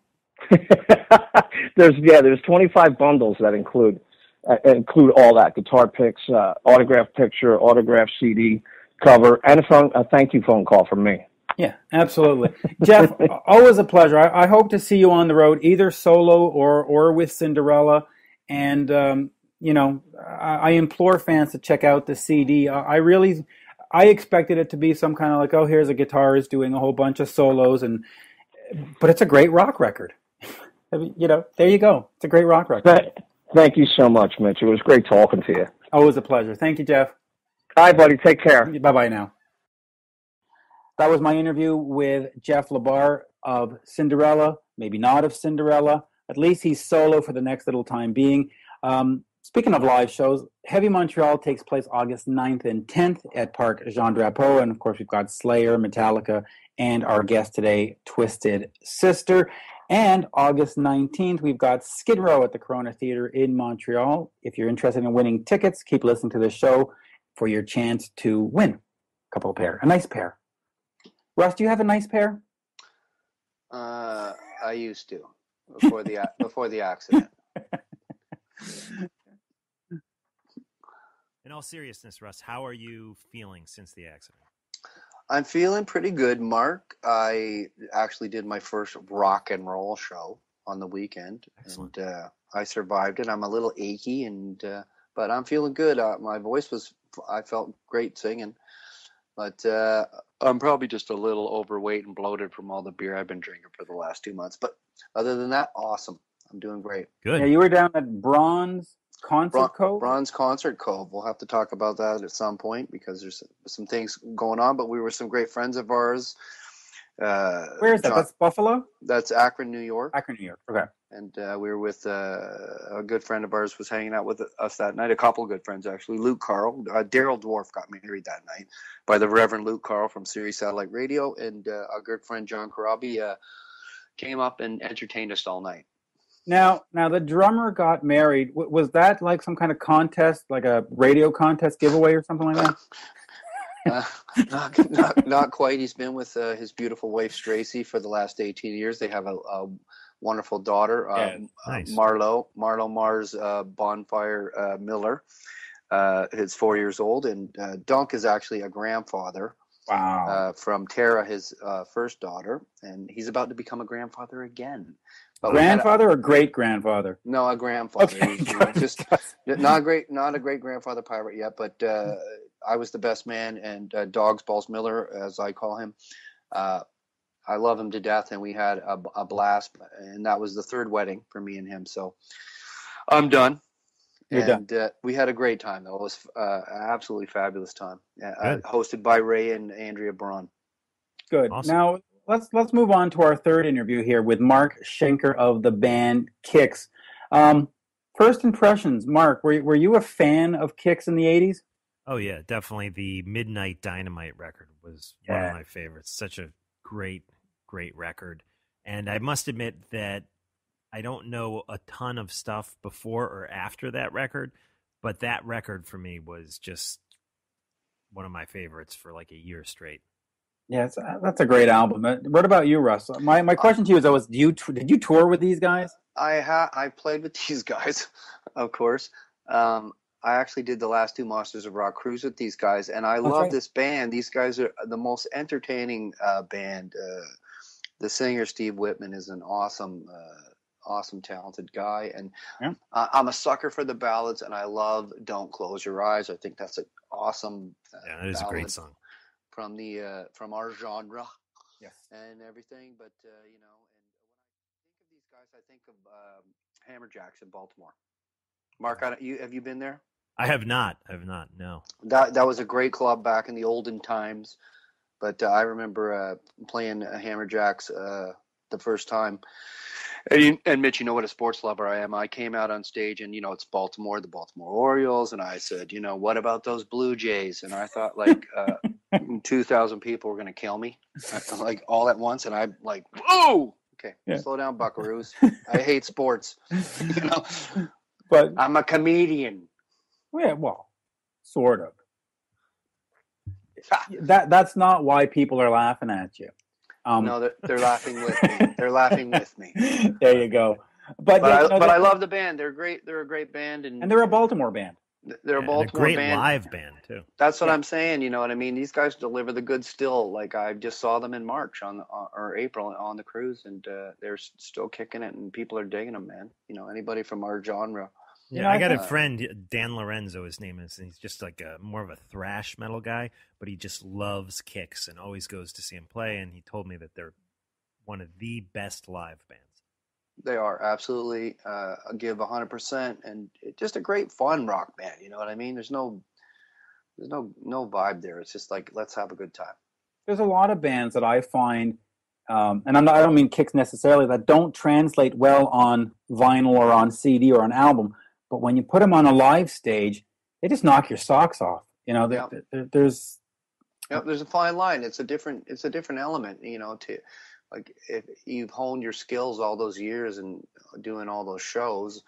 There's 25 bundles that include all that: guitar picks, autograph picture, autograph CD cover, and a thank you phone call from me. Yeah, absolutely. Jeff, always a pleasure. I hope to see you on the road, either solo or with Cinderella. And, you know, I implore fans to check out the CD. I expected it to be some kind of like, oh, here's a guitarist doing a whole bunch of solos, but it's a great rock record. You know, there you go. It's a great rock record. Thank you so much, Mitch. It was great talking to you. Always a pleasure. Thank you, Jeff. All right, buddy. Take care. Bye-bye now. That was my interview with Jeff LaBar of Cinderella, maybe not of Cinderella. At least he's solo for the next little time being. Speaking of live shows, Heavy Montreal takes place August 9th and 10th at Parc Jean Drapeau. And, of course, we've got Slayer, Metallica, and our guest today, Twisted Sister. And August 19th, we've got Skid Row at the Corona Theatre in Montreal. If you're interested in winning tickets, keep listening to the show for your chance to win a nice pair. Russ, do you have a nice pair? I used to before the accident. In all seriousness, Russ, how are you feeling since the accident? I'm feeling pretty good, Mark. I actually did my first rock and roll show on the weekend. Excellent. And I survived it. I'm a little achy, but I'm feeling good. My voice I felt great singing, but I'm probably just a little overweight and bloated from all the beer I've been drinking for the last 2 months. But other than that, awesome. I'm doing great. Good. Yeah, you were down at Bronze Concert Cove? Bronze Concert Cove. We'll have to talk about that at some point because there's some things going on, but we were some great friends of ours. Where is that? That's Buffalo? That's Akron, New York. Akron, New York. Okay. And we were with a good friend of ours was hanging out with us that night. A couple of good friends, actually. Luke Carl. Daryl Dwarf got married that night by the Reverend Luke Carl from Sirius Satellite Radio. And our good friend John Karabi came up and entertained us all night. Now the drummer got married. Was that like some kind of contest, like a radio contest giveaway or something like that? Not quite. He's been with his beautiful wife, Stracy, for the last 18 years. They have a wonderful daughter, nice. Marlo Mars Bonfire Miller. Is 4 years old. And Dunk is actually a grandfather. Wow. From Tara, his first daughter. And he's about to become a grandfather again. But grandfather or great grandfather? No, a grandfather. Okay. Just not a great grandfather pirate yet, but I was the best man, and Dogs Balls Miller, as I call him. I love him to death, and we had a blast, and that was the third wedding for me and him. So I'm done. You're done. We had a great time, though. It was an absolutely fabulous time. Hosted by Ray and Andrea Braun. Good. Awesome. Now let's move on to our third interview here with Mark Schenker of the band KIX. First impressions, Mark. Were you a fan of KIX in the 80s? Oh yeah, definitely. The Midnight Dynamite record was one of my favorites. Such a great record. And I must admit that I don't know a ton of stuff before or after that record, but that record for me was just one of my favorites for like a year straight. Yeah, that's a great album. What about you, Russ? My question to you is always, did you tour with these guys? I played with these guys, of course. I actually did the last two Monsters of Rock cruise with these guys, and I love this band. These guys are the most entertaining band. The singer, Steve Whitman, is an awesome, talented guy, and I'm a sucker for the ballads, and I love "Don't Close Your Eyes." I think that's an awesome. That is a great song. From our genre, yes, and everything. But and when I think of these guys, I think of Hammerjacks in Baltimore. Mark, have you been there? I have not. No. That was a great club back in the olden times. But I remember playing Hammerjacks the first time. And Mitch, you know what a sports lover I am. I came out on stage, and it's Baltimore, the Baltimore Orioles, and I said, what about those Blue Jays? And I thought 2,000 people were going to kill me, like all at once, and I'm like, whoa, okay, slow down, buckaroos. I hate sports, but I'm a comedian. Yeah, well, sort of. That's not why people are laughing at you. No, they're laughing with me. They're laughing with me. There you go. But I love the band. They're great. They're a great band, and they're a Baltimore band. They're a Baltimore great band. Live band too. That's what I'm saying. You know what I mean? These guys deliver the goods still. Like I just saw them in March or April on the cruise, and they're still kicking it, and people are digging them, man. Anybody from our genre. Yeah, I got a friend, Dan Lorenzo, his name is, and he's just like more of a thrash metal guy, but he just loves KIX and always goes to see him play, and he told me that they're one of the best live bands. They are, absolutely. Give 100%, and just a great fun rock band, you know what I mean? There's no vibe there. It's just like, let's have a good time. There's a lot of bands that I find, and I don't mean KIX necessarily, that don't translate well on vinyl or on CD or on album. But when you put them on a live stage, they just knock your socks off. There's a fine line. It's a different element. To like if you've honed your skills all those years and doing all those shows,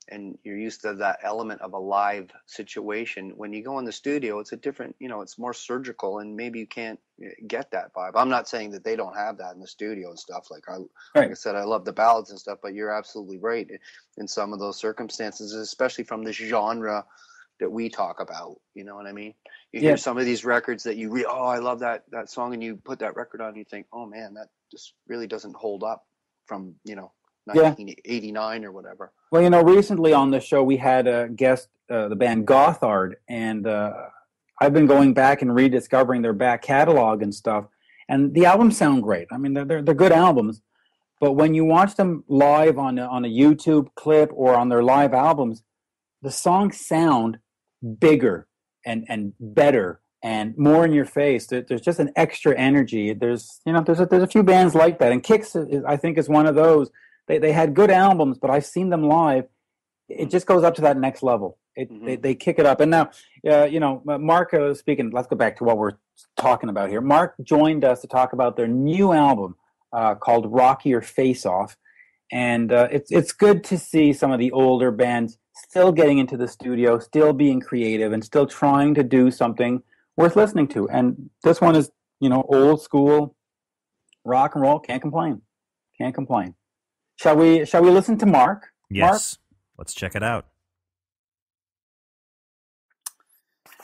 and you're used to that element of a live situation. When you go in the studio, it's a different, it's more surgical, and maybe you can't get that vibe. I'm not saying that they don't have that in the studio and stuff. Like I said, I love the ballads and stuff, but you're absolutely right in some of those circumstances, especially from this genre that we talk about. You know what I mean? You hear some of these records that I love that song, and you put that record on and you think, oh man, that just really doesn't hold up from, 1989 or whatever. Well, recently on the show we had a guest, the band Gothard, and I've been going back and rediscovering their back catalog and stuff, and the albums sound great. I mean, they're good albums, but when you watch them live on a YouTube clip or on their live albums, the songs sound bigger and better and more in your face. There's just an extra energy. There's a few bands like that, and KIX I think is one of those. They had good albums, but I've seen them live. It just goes up to that next level. They kick it up. And now, Mark, speaking, let's go back to what we're talking about here. Mark joined us to talk about their new album called Rock Your Face Off. And it's good to see some of the older bands still getting into the studio, still being creative, and still trying to do something worth listening to. And this one is, old school rock and roll. Can't complain. Can't complain. Shall we listen to Mark? Yes. Mark? Let's check it out.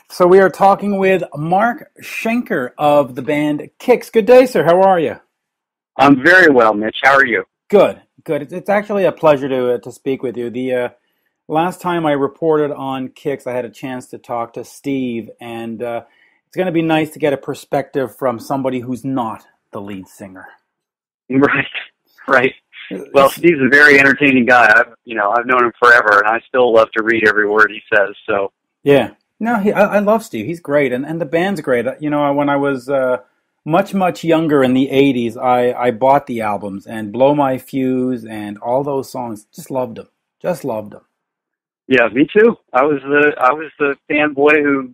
So we are talking with Mark Schenker of the band KIX. Good day, sir. How are you? I'm very well, Mitch. How are you? Good. It's actually a pleasure to speak with you. The last time I reported on KIX, I had a chance to talk to Steve, and it's going to be nice to get a perspective from somebody who's not the lead singer. Right. Well, Steve's a very entertaining guy. I've known him forever, and I still love to read every word he says. So yeah, no, I love Steve. He's great, and the band's great. When I was much younger in the '80s, I bought the albums and Blow My Fuse and all those songs. Just loved them. Yeah, me too. I was the fanboy who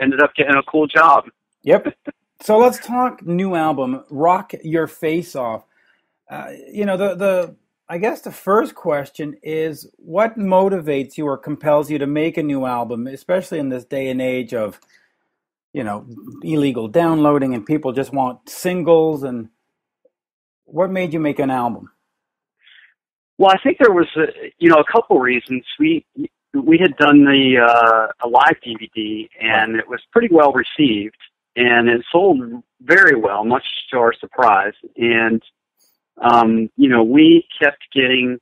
ended up getting a cool job. Yep. So let's talk new album, Rock Your Face Off. I guess the first question is, what motivates you or compels you to make a new album, especially in this day and age of, illegal downloading and people just want singles, and what made you make an album? Well, I think there was a couple reasons. We had done a live DVD, and it was pretty well received, and it sold very well, much to our surprise. And we kept getting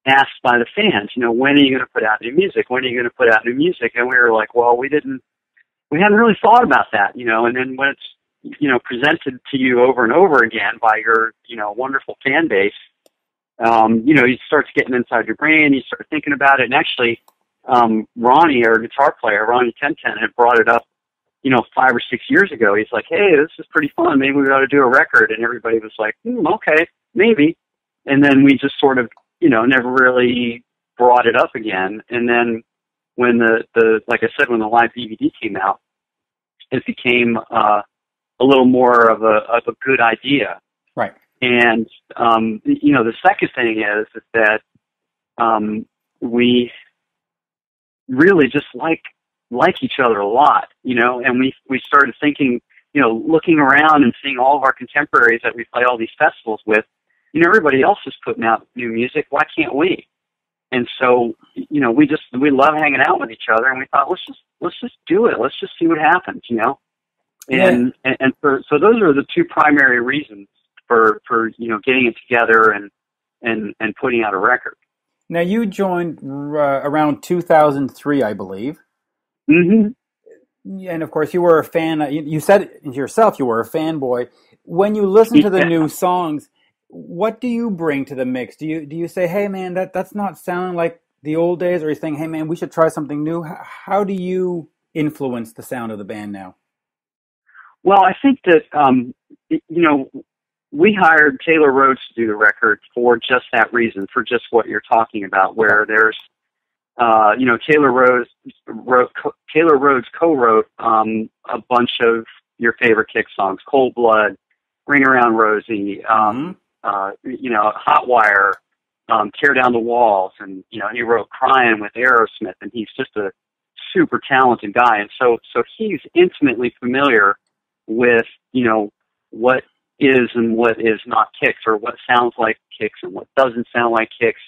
asked by the fans, when are you going to put out new music? When are you going to put out new music? And we were like, well, we hadn't really thought about that, and then when it's, presented to you over and over again by your, wonderful fan base, it starts getting inside your brain, you start thinking about it. And actually, Ronnie, our guitar player, Ronnie 1010, had brought it up, 5 or 6 years ago. He's like, hey, this is pretty fun. Maybe we ought to do a record. And everybody was like, okay, maybe. And then we just sort of, never really brought it up again. And then when the like I said, when the live DVD came out, it became a little more of a good idea. Right. And, the second thing is that we really just like each other a lot, and we started thinking, looking around and seeing all of our contemporaries that we play all these festivals with, everybody else is putting out new music. Why can't we? And so, we love hanging out with each other, and we thought, let's just do it. Let's just see what happens, And so those are the two primary reasons for getting it together and putting out a record. Now, you joined around 2003, I believe. Mm-hmm. And of course, you were a fan. You said yourself you were a fanboy. When you listen to the new songs, what do you bring to the mix? Do you say, hey man, that's not sounding like the old days, or are you saying, hey man, we should try something new? How do you influence the sound of the band now? Well, I think that we hired Taylor Rhodes to do the record for just that reason, for just what you're talking about, where there's Taylor Rhodes co-wrote a bunch of your favorite KIX songs: Cold Blood, Ring Around Rosie, Hot Wire, Tear Down the Walls, and he wrote Crying with Aerosmith, and he's just a super talented guy, and so he's intimately familiar with what is and what is not KIX, or what sounds like KIX and what doesn't sound like KIX.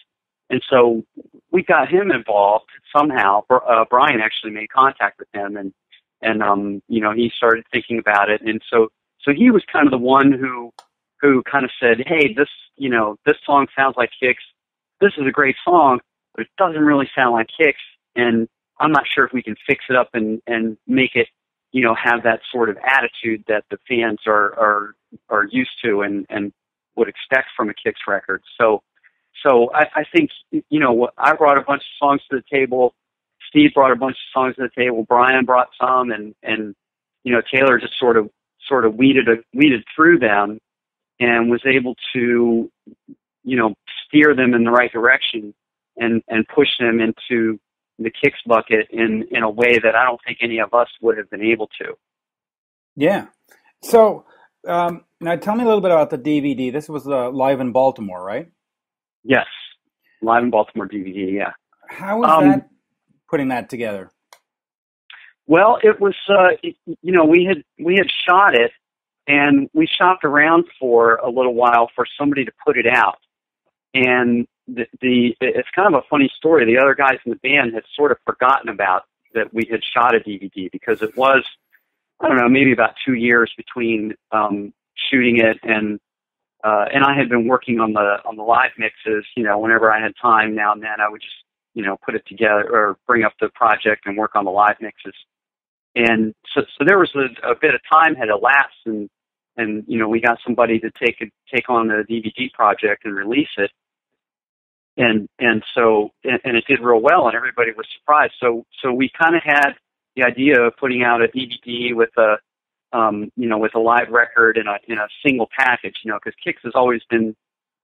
And so we got him involved somehow. Brian actually made contact with him, and he started thinking about it. And so he was kind of the one who kind of said, hey, this song sounds like KIX. This is a great song, but it doesn't really sound like KIX. And I'm not sure if we can fix it up and make it, have that sort of attitude that the fans are used to and would expect from a KIX record. So I think, I brought a bunch of songs to the table. Steve brought a bunch of songs to the table. Brian brought some, and Taylor just sort of weeded through them and was able to, steer them in the right direction and push them into the KIX bucket in a way that I don't think any of us would have been able to. Yeah. So now tell me a little bit about the DVD. This was live in Baltimore, right? Yes, live in Baltimore DVD. Yeah. How was that? Putting that together? Well, it was. We had shot it, and we shopped around for a little while for somebody to put it out. And it's kind of a funny story. The other guys in the band had sort of forgotten about that we had shot a DVD, because it was, I don't know, maybe about 2 years between shooting it and I had been working on the live mixes. Whenever I had time now and then, I would just put it together or bring up the project and work on the live mixes. And so there was a bit of time had elapsed, and we got somebody to take on the DVD project and release it. And it did real well, and everybody was surprised. So we kind of had the idea of putting out a DVD with a live record in a single package, because KIX has always been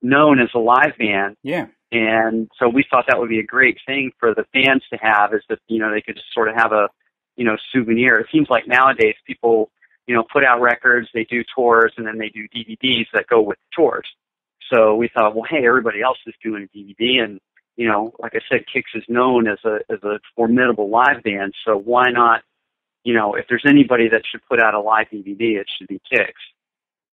known as a live band. Yeah. And so we thought that would be a great thing for the fans to have, is that, they could just sort of have a, souvenir. It seems like nowadays people, put out records, they do tours, and then they do DVDs that go with the tours. So we thought, well, hey, everybody else is doing a DVD, and, like I said, KIX is known as a formidable live band. So why not, if there's anybody that should put out a live DVD, it should be KIX.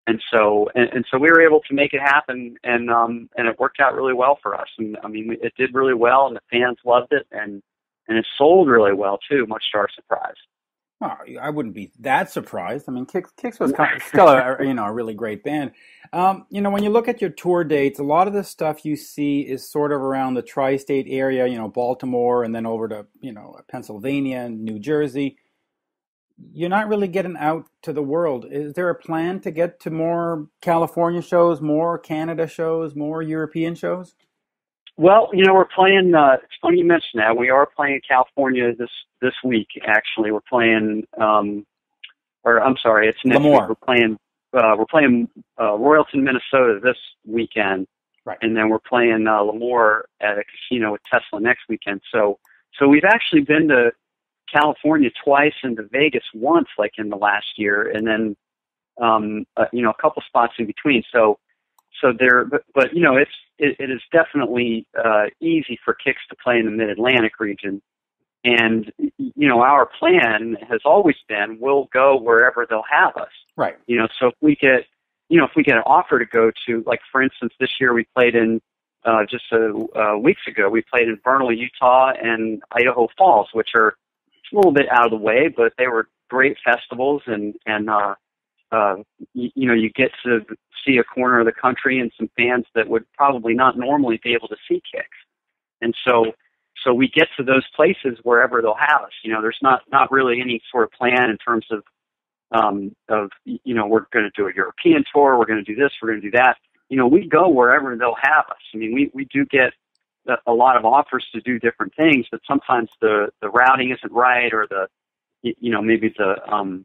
And so we were able to make it happen, and it worked out really well for us. And I mean, it did really well, and the fans loved it, and it sold really well too, much to our surprise. Oh, I wouldn't be that surprised. I mean, KIX was still a really great band. When you look at your tour dates, a lot of the stuff you see is sort of around the tri-state area, Baltimore, and then over to, Pennsylvania and New Jersey. You're not really getting out to the world. Is there a plan to get to more California shows, more Canada shows, more European shows? Well, we're playing, it's funny you mentioned that. We are playing California this week, actually. We're playing, it's next LaMoure. Week. We're playing Royalton, Minnesota this weekend. Right. And then we're playing LaMoure at a casino with Tesla next weekend. So we've actually been to California twice and to Vegas once, like in the last year, and then, a couple spots in between. So there, but it is definitely easy for KIX to play in the Mid-Atlantic region. And, our plan has always been, we'll go wherever they'll have us. Right. So if we get an offer to go to, like, for instance, this year we played in, just weeks ago, we played in Vernal, Utah and Idaho Falls, which are a little bit out of the way, but they were great festivals, and you get to see a corner of the country and some fans that would probably not normally be able to see KIX. And so we get to those places wherever they'll have us. There's not really any sort of plan in terms of we're going to do a European tour, we're going to do this, we're going to do that. We go wherever they'll have us. I mean, we do get a lot of offers to do different things, but sometimes the routing isn't right, or maybe the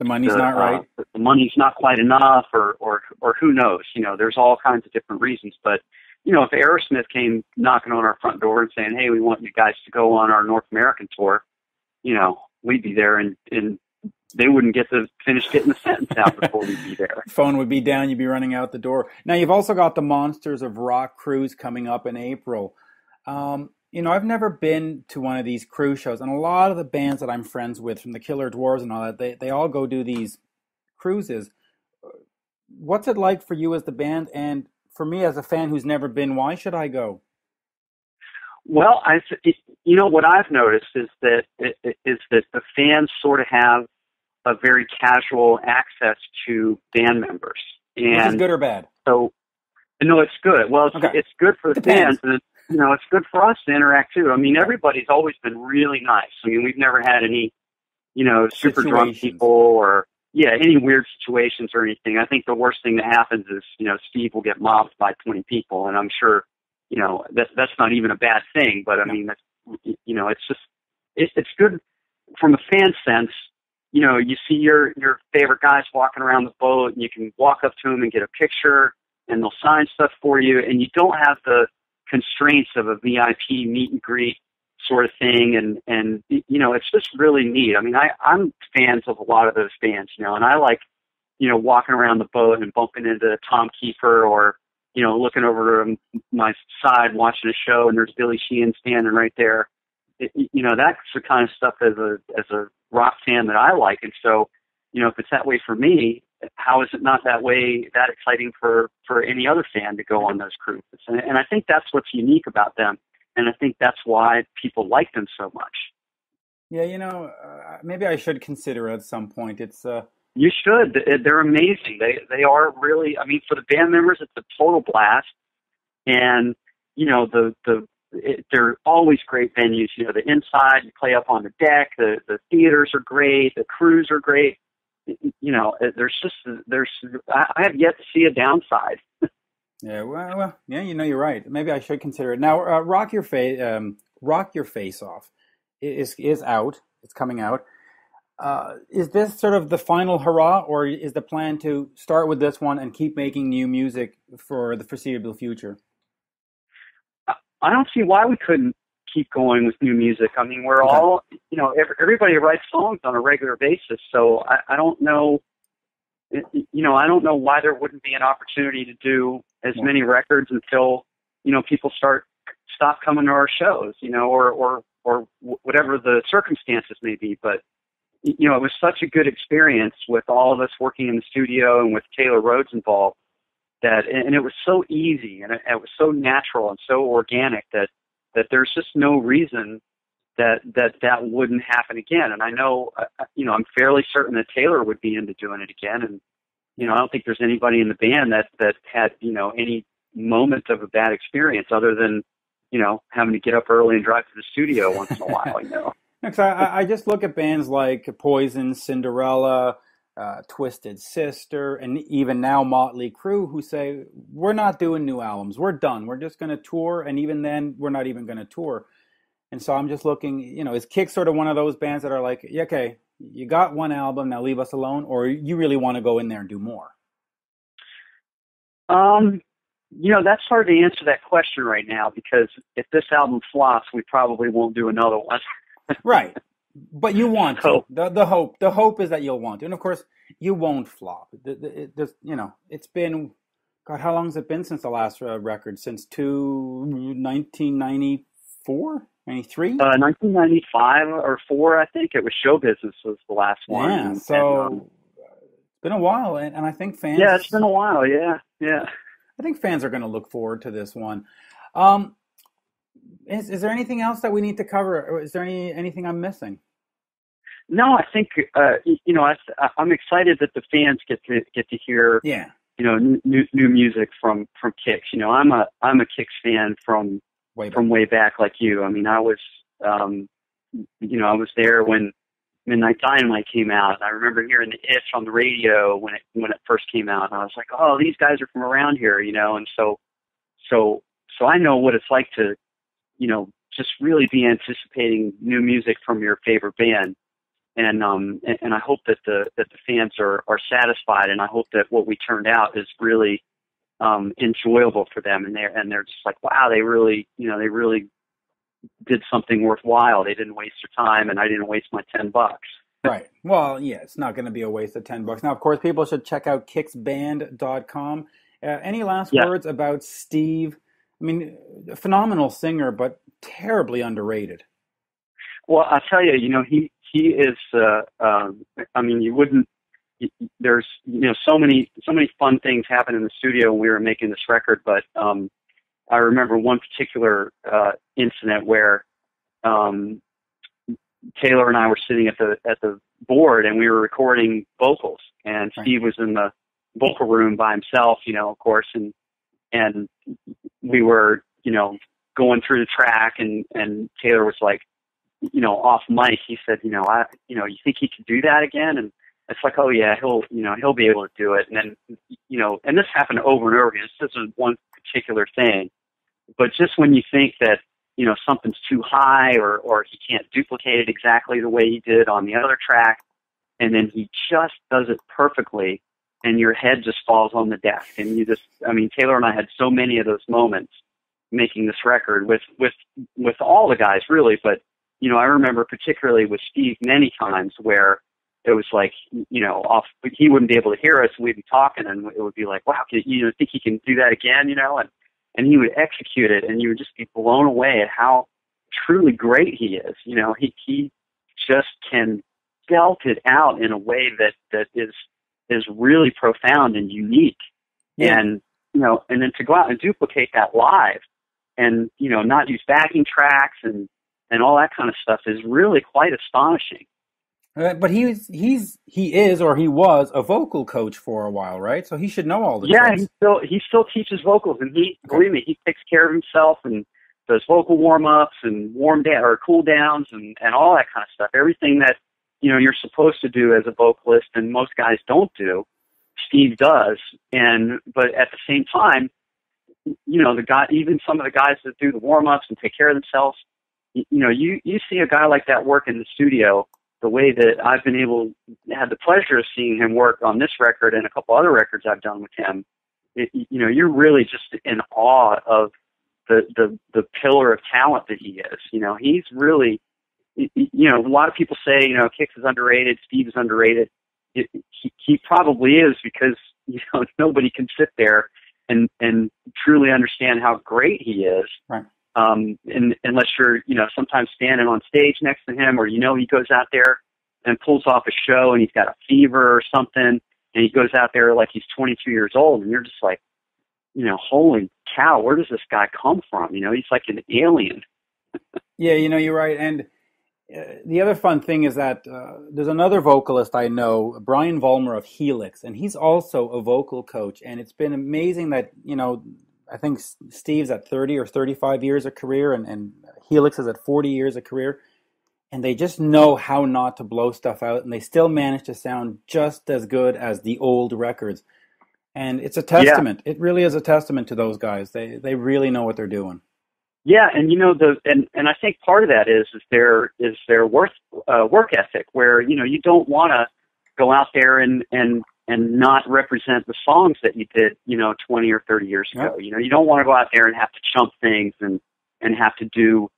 money's not right. The money's not quite enough, or who knows? There's all kinds of different reasons. But if Aerosmith came knocking on our front door and saying, "Hey, we want you guys to go on our North American tour," we'd be there in they wouldn't get to finish getting the sentence out before we'd be there. Phone would be down, you'd be running out the door. Now, you've also got the Monsters of Rock cruise coming up in April. I've never been to one of these cruise shows, and a lot of the bands that I'm friends with, from the Killer Dwarfs and all that, they all go do these cruises. What's it like for you as the band, and for me as a fan who's never been? Why should I go? Well, what I've noticed is that the fans sort of have a very casual access to band members, and which is good or bad? So, no, it's good. Well, it's good for the fans, and it's good for us to interact too. I mean, everybody's always been really nice. I mean, we've never had any, super drunk people or any weird situations or anything. I think the worst thing that happens is, Steve will get mobbed by 20 people, and I'm sure, that's not even a bad thing. But I mean, it's just it's good from a fan sense. You see your favorite guys walking around the boat, and you can walk up to them and get a picture, and they'll sign stuff for you, and you don't have the constraints of a VIP meet and greet sort of thing, and it's just really neat. I mean, I'm fans of a lot of those bands, and I like, walking around the boat and bumping into Tom Kiefer, or, looking over to my side watching a show and there's Billy Sheehan standing right there. That's the kind of stuff as a rock fan that I like. And so, if it's that way for me, how is it not that exciting for any other fan to go on those cruises? And I think that's what's unique about them. And I think that's why people like them so much. Yeah, maybe I should consider it at some point. You should. They're amazing. They are really, I mean, for the band members, it's a total blast. And, they're always great venues. The inside, you play up on the deck, the theaters are great, the crews are great. I have yet to see a downside. Yeah, well, you're right. Maybe I should consider it. Now, Rock Your Face Off is out. It's coming out. Is this sort of the final hurrah, or is the plan to start with this one and keep making new music for the foreseeable future? I don't see why we couldn't keep going with new music. I mean, we're all, everybody writes songs on a regular basis. So I don't know, I don't know why there wouldn't be an opportunity to do as many records until, people stop coming to our shows, or whatever the circumstances may be. But, it was such a good experience with all of us working in the studio and with Taylor Rhodes involved and it was so easy and it was so natural and so organic that there's just no reason that wouldn't happen again. And I know, I'm fairly certain that Taylor would be into doing it again. And, I don't think there's anybody in the band that had, any moment of a bad experience other than, having to get up early and drive to the studio once in a while, I just look at bands like Poison, Cinderella, Twisted Sister, and even now Motley Crue, who say, we're not doing new albums. We're done. We're just going to tour. And even then, we're not even going to tour. And so I'm just looking, is KIX sort of one of those bands that are like, yeah, okay, you got one album, now leave us alone, or you really want to go in there and do more? That's hard to answer that question right now, because if this album flops, we probably won't do another one. Right. But you want to. The hope is that you'll want to. And of course, you won't flop. It's been, God, how long has it been since the last record? Since 1994? 93? 1995 or 4, I think. It was Show Business was the last one. Yeah, so it's been a while, and I think fans... Yeah, it's been a while, yeah. I think fans are going to look forward to this one. Is there anything else that we need to cover? Or is there anything I'm missing? No, I think I'm excited that the fans get to hear new music from KIX. I'm a KIX fan from way back, like you. I mean, I was there when Midnight Dynamite came out. I remember hearing the Itch on the radio when it first came out, and I was like, oh, these guys are from around here, and so I know what it's like to just really be anticipating new music from your favorite band. And I hope that the fans are satisfied, and I hope that what we turned out is really enjoyable for them, and they're just like, wow, they really did something worthwhile. They didn't waste their time, and I didn't waste my $10. Right. Well, yeah, it's not going to be a waste of $10. Now, of course, people should check out kicksband.com. Any last words about Steve? I mean, a phenomenal singer, but terribly underrated. Well, I'll tell you, he is, I mean, you wouldn't, there's, so many fun things happen in the studio when we were making this record, but I remember one particular incident where Taylor and I were sitting at the board and we were recording vocals, and Steve was in the vocal room by himself, of course, and we were, going through the track, and Taylor was like, off mic, he said, you think he could do that again? And it's like, oh yeah, he'll be able to do it. And then, and this happened over and over again. This isn't one particular thing, but just when you think that, something's too high or he can't duplicate it exactly the way he did on the other track, and then he just does it perfectly, and your head just falls on the desk. And Taylor and I had so many of those moments making this record with all the guys really, but I remember particularly with Steve many times where it was like, he wouldn't be able to hear us, and we'd be talking, and it would be like, wow, think he can do that again, and he would execute it, and you would just be blown away at how truly great he is. He just can belt it out in a way that is really profound and unique. Yeah. And then to go out and duplicate that live and, not use backing tracks and all that kind of stuff is really quite astonishing. But he was a vocal coach for a while, right? So he should know all this. Yeah, he still teaches vocals, and believe me, he takes care of himself and does vocal warm-ups and cool downs and all that kind of stuff. Everything that, you're supposed to do as a vocalist and most guys don't do, Steve does. But at the same time, even some of the guys that do the warm-ups and take care of themselves, you see a guy like that work in the studio the way that I've been had the pleasure of seeing him work on this record and a couple other records I've done with him. You're really just in awe of the pillar of talent that he is. He's really, a lot of people say, KIX is underrated, Steve is underrated. He probably is, because, nobody can sit there and truly understand how great he is. Right. And unless you're, sometimes standing on stage next to him, or, he goes out there and pulls off a show and he's got a fever or something, and he goes out there like he's 22 years old, and you're just like, holy cow, where does this guy come from? He's like an alien. Yeah, you're right. And the other fun thing is that there's another vocalist I know, Brian Vollmer of Helix, and he's also a vocal coach. And it's been amazing that, I think Steve's at 30 or 35 years of career, and Helix is at 40 years of career. And they just know how not to blow stuff out, and they still manage to sound just as good as the old records. And it's a testament. Yeah. It really is a testament to those guys. They really know what they're doing. Yeah, and and I think part of that is their work ethic, where you don't want to go out there and not represent the songs that you did 20 or 30 years ago. Yep. You don't want to go out there and have to chump things and have to do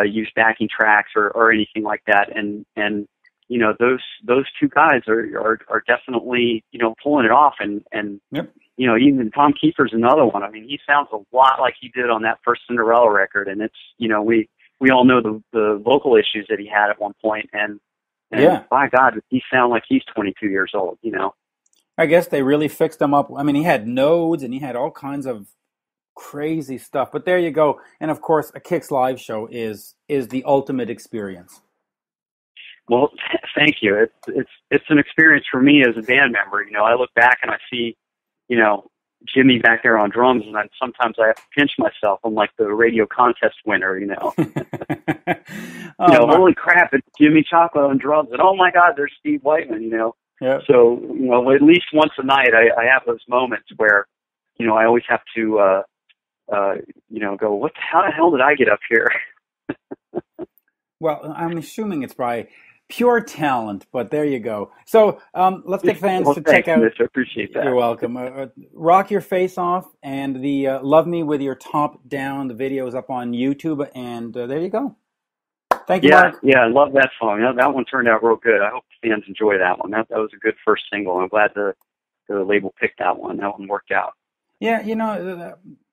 use backing tracks or anything like that. And those two guys are definitely pulling it off, and yep. Even Tom Kiefer's another one. I mean, he sounds a lot like he did on that first Cinderella record, and it's we all know the vocal issues that he had at one point, and yeah, by God, he sound like he's 22 years old. I guess they really fixed him up. I mean, he had nodes and he had all kinds of crazy stuff. But there you go. And of course, a KIX live show is the ultimate experience. Well, thank you. It's an experience for me as a band member. I look back and I see, Jimmy back there on drums, and sometimes I have to pinch myself. I'm like the radio contest winner, Holy crap, it's Jimmy Chapa on drums, and oh my God, there's Steve Whiteman, Yeah. So, at least once a night I have those moments where, I always have to, go, how the hell did I get up here? Well, I'm assuming it's probably pure talent, but there you go. So let's get fans to check out. Mitch, I appreciate that. You're welcome. Rock Your Face Off and the Love Me With Your Top Down. The video is up on YouTube, and there you go. Thank you, Mark. Yeah, I love that song. That one turned out real good. I hope the fans enjoy that one. That was a good first single. I'm glad the label picked that one. That one worked out. Yeah,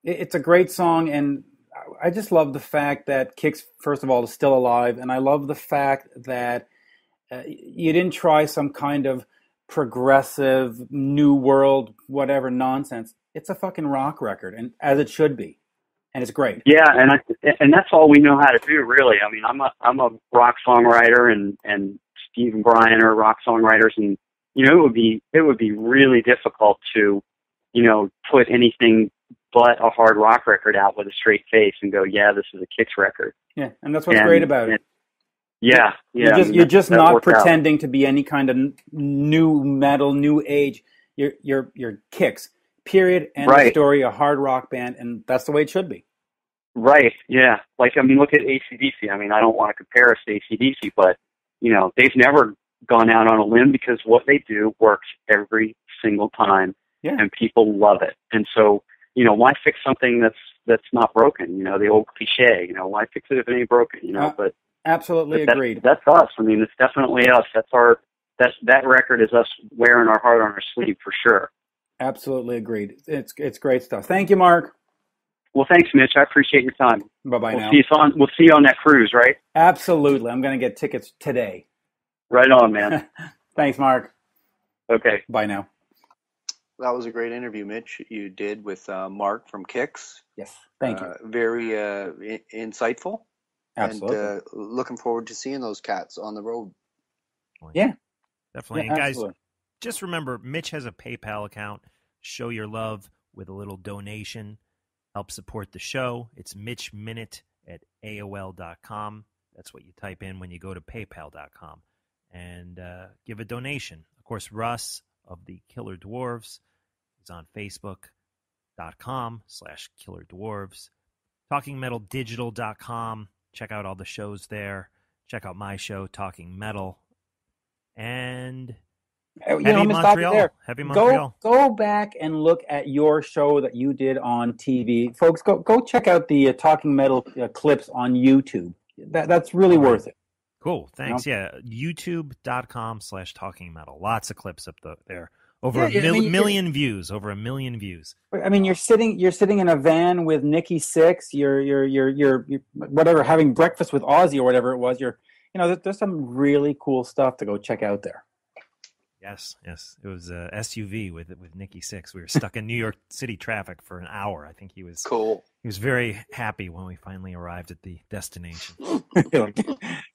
it's a great song, and I just love the fact that KIX, first of all, is still alive, and I love the fact that you didn't try some kind of progressive, new world, whatever nonsense. It's a fucking rock record, and as it should be, and it's great. Yeah, and that's all we know how to do, really. I mean, I'm a rock songwriter, and Steve and Brian are rock songwriters, and it would be really difficult to, put anything but a hard rock record out with a straight face and go, yeah, this is a KIX record. Yeah, and that's what's great about it. Yeah. You're just not pretending to be any kind of new metal, new age. You're KIX. Period. End of story. A hard rock band, and that's the way it should be. Right. Yeah. Like, I mean, look at AC/DC. I mean, I don't want to compare us to AC/DC, but they've never gone out on a limb because what they do works every single time, and people love it. And so, why fix something that's not broken? The old cliche. Why fix it if it ain't broken? But absolutely agreed. That's us. I mean, it's definitely us. That record is us wearing our heart on our sleeve for sure. Absolutely agreed. It's great stuff. Thank you, Mark. Well, thanks, Mitch. I appreciate your time. Bye-bye now. We'll see you on that cruise, right? Absolutely. I'm going to get tickets today. Right on, man. Thanks, Mark. Okay. Bye now. That was a great interview, Mitch, you did with Mark from KIX. Yes, thank you. Very insightful. Absolutely. And looking forward to seeing those cats on the road. Yeah. Definitely. Yeah, and guys, absolutely. Just remember, Mitch has a PayPal account. Show your love with a little donation. Help support the show. It's mitchminute@aol.com. That's what you type in when you go to paypal.com. And give a donation. Of course, Russ of the Killer Dwarfs is on Facebook.com/Killer Dwarfs. TalkingMetalDigital.com. Check out all the shows there. Check out my show, Talking Metal. And Heavy Montreal. Heavy Montreal. Go back and look at your show that you did on TV. Folks, go check out the Talking Metal clips on YouTube. That's really worth it. Cool. Thanks. Yeah. YouTube.com/Talking Metal. Lots of clips up there. Over a million views. Over 1 million views. I mean, you're sitting in a van with Nikki Sixx. You're whatever, having breakfast with Ozzy or whatever it was. There's some really cool stuff to go check out there. Yes. It was a SUV with Nikki Sixx. We were stuck in New York City traffic for an hour. I think he was cool. He was very happy when we finally arrived at the destination.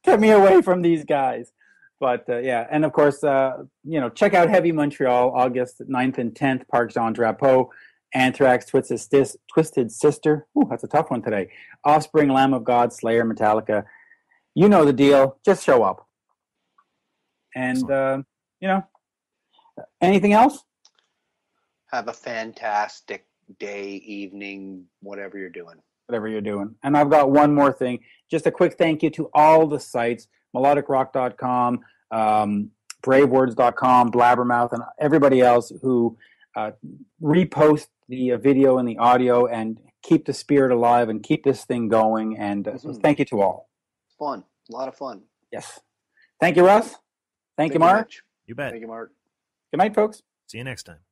Get me away from these guys. But yeah, and of course, check out Heavy Montreal, August 9th and 10th, Parc Jean Drapeau, Anthrax, Twisted Sister. Ooh, that's a tough one today. Offspring, Lamb of God, Slayer, Metallica. You know the deal. Just show up. And anything else? Have a fantastic day, evening, whatever you're doing. And I've got one more thing. Just a quick thank you to all the sites, melodicrock.com, bravewords.com, blabbermouth, and everybody else who repost the video and the audio and keep the spirit alive and keep this thing going. And so thank you to all. Fun. A lot of fun. Yes. Thank you, Russ. Thank you, Mark. Much. You bet. Thank you, Mark. Good night, folks. See you next time.